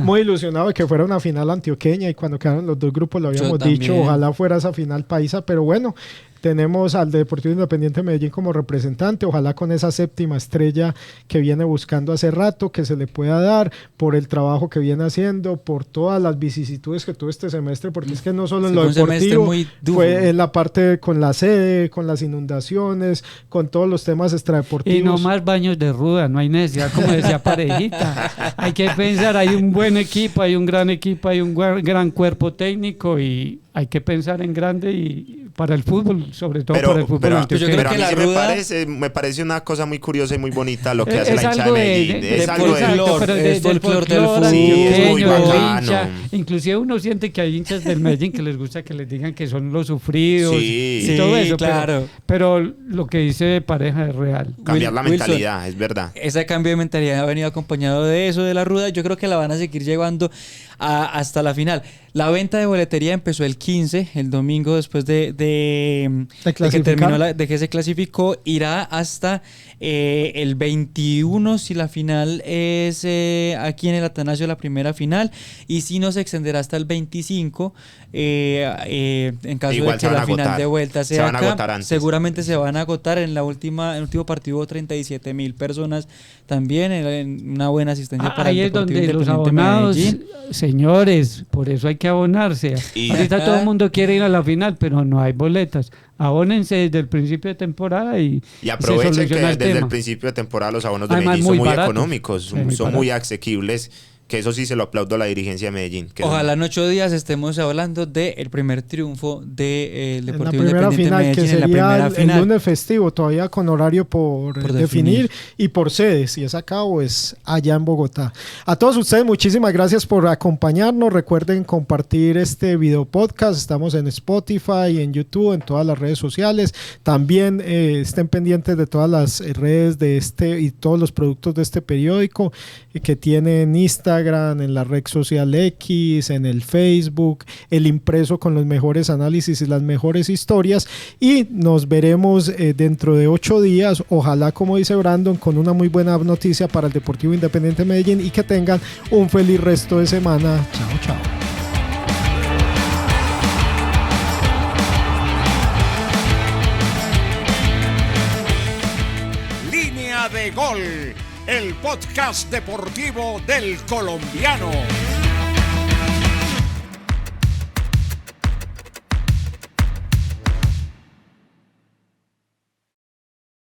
muy ilusionado de que fuera una final antioqueña y cuando quedaron los dos grupos lo habíamos dicho, ojalá fuera esa final paisa, pero bueno, tenemos al Deportivo Independiente Medellín como representante, ojalá con esa séptima estrella que viene buscando hace rato, que se le pueda dar por el trabajo que viene haciendo, por todas las vicisitudes que tuvo este semestre, porque es que no solo en lo deportivo, fue en la parte con la sede, con las inundaciones, con todos los temas extradeportivos. Y no más baños de ruda, no hay necesidad, como decía Parejita. Hay que pensar, hay un buen equipo, hay un gran equipo, hay un gran cuerpo técnico y hay que pensar en grande y para el fútbol, sobre todo para el fútbol. Pero a mí sí me parece una cosa muy curiosa y muy bonita lo que hace la hincha de Medellín. Es algo del folclore del fútbol. Sí, es muy bacano. Inclusive uno siente que hay hinchas del Medellín que les gusta que les digan que son los sufridos y todo eso. Claro. Pero lo que dice Pareja es real. Cambiar la mentalidad, es verdad. Ese cambio de mentalidad ha venido acompañado de eso, de la ruda. Yo creo que la van a seguir llevando hasta la final. La venta de boletería empezó el 15, el domingo después de que terminó de que se clasificó, irá hasta el 21 si la final es aquí en el Atanasio, la primera final, y si no se extenderá hasta el 25 en caso de que la final de vuelta sea acá. Seguramente se van a agotar. En el último partido 37,000 personas también, en una buena asistencia para el Deportivo Independiente los abonados, Medellín. Señores, por eso hay que abonarse. Ahorita todo el mundo quiere ir a la final, pero no hay boletas. Abónense desde el principio de temporada y aprovechen que desde el principio de temporada los abonos de Medellín son muy económicos, son muy asequibles. Que eso sí se lo aplaudo a la dirigencia de Medellín. Ojalá en 8 días estemos hablando del primer triunfo del Deportivo Independiente final, Medellín. Que sería en la primera final. El lunes festivo, todavía con horario por definir y por sede, si es acá o es allá en Bogotá. A todos ustedes, muchísimas gracias por acompañarnos. Recuerden compartir este video podcast. Estamos en Spotify, en YouTube, en todas las redes sociales. También estén pendientes de todas las redes de y todos los productos de este periódico que tienen Instagram, en la red social X, en el Facebook, el impreso con los mejores análisis y las mejores historias, y nos veremos dentro de 8 días, ojalá, como dice Brandon, con una muy buena noticia para el Deportivo Independiente Medellín, y que tengan un feliz resto de semana. Chao, chao. Línea de Gol, el podcast deportivo del Colombiano.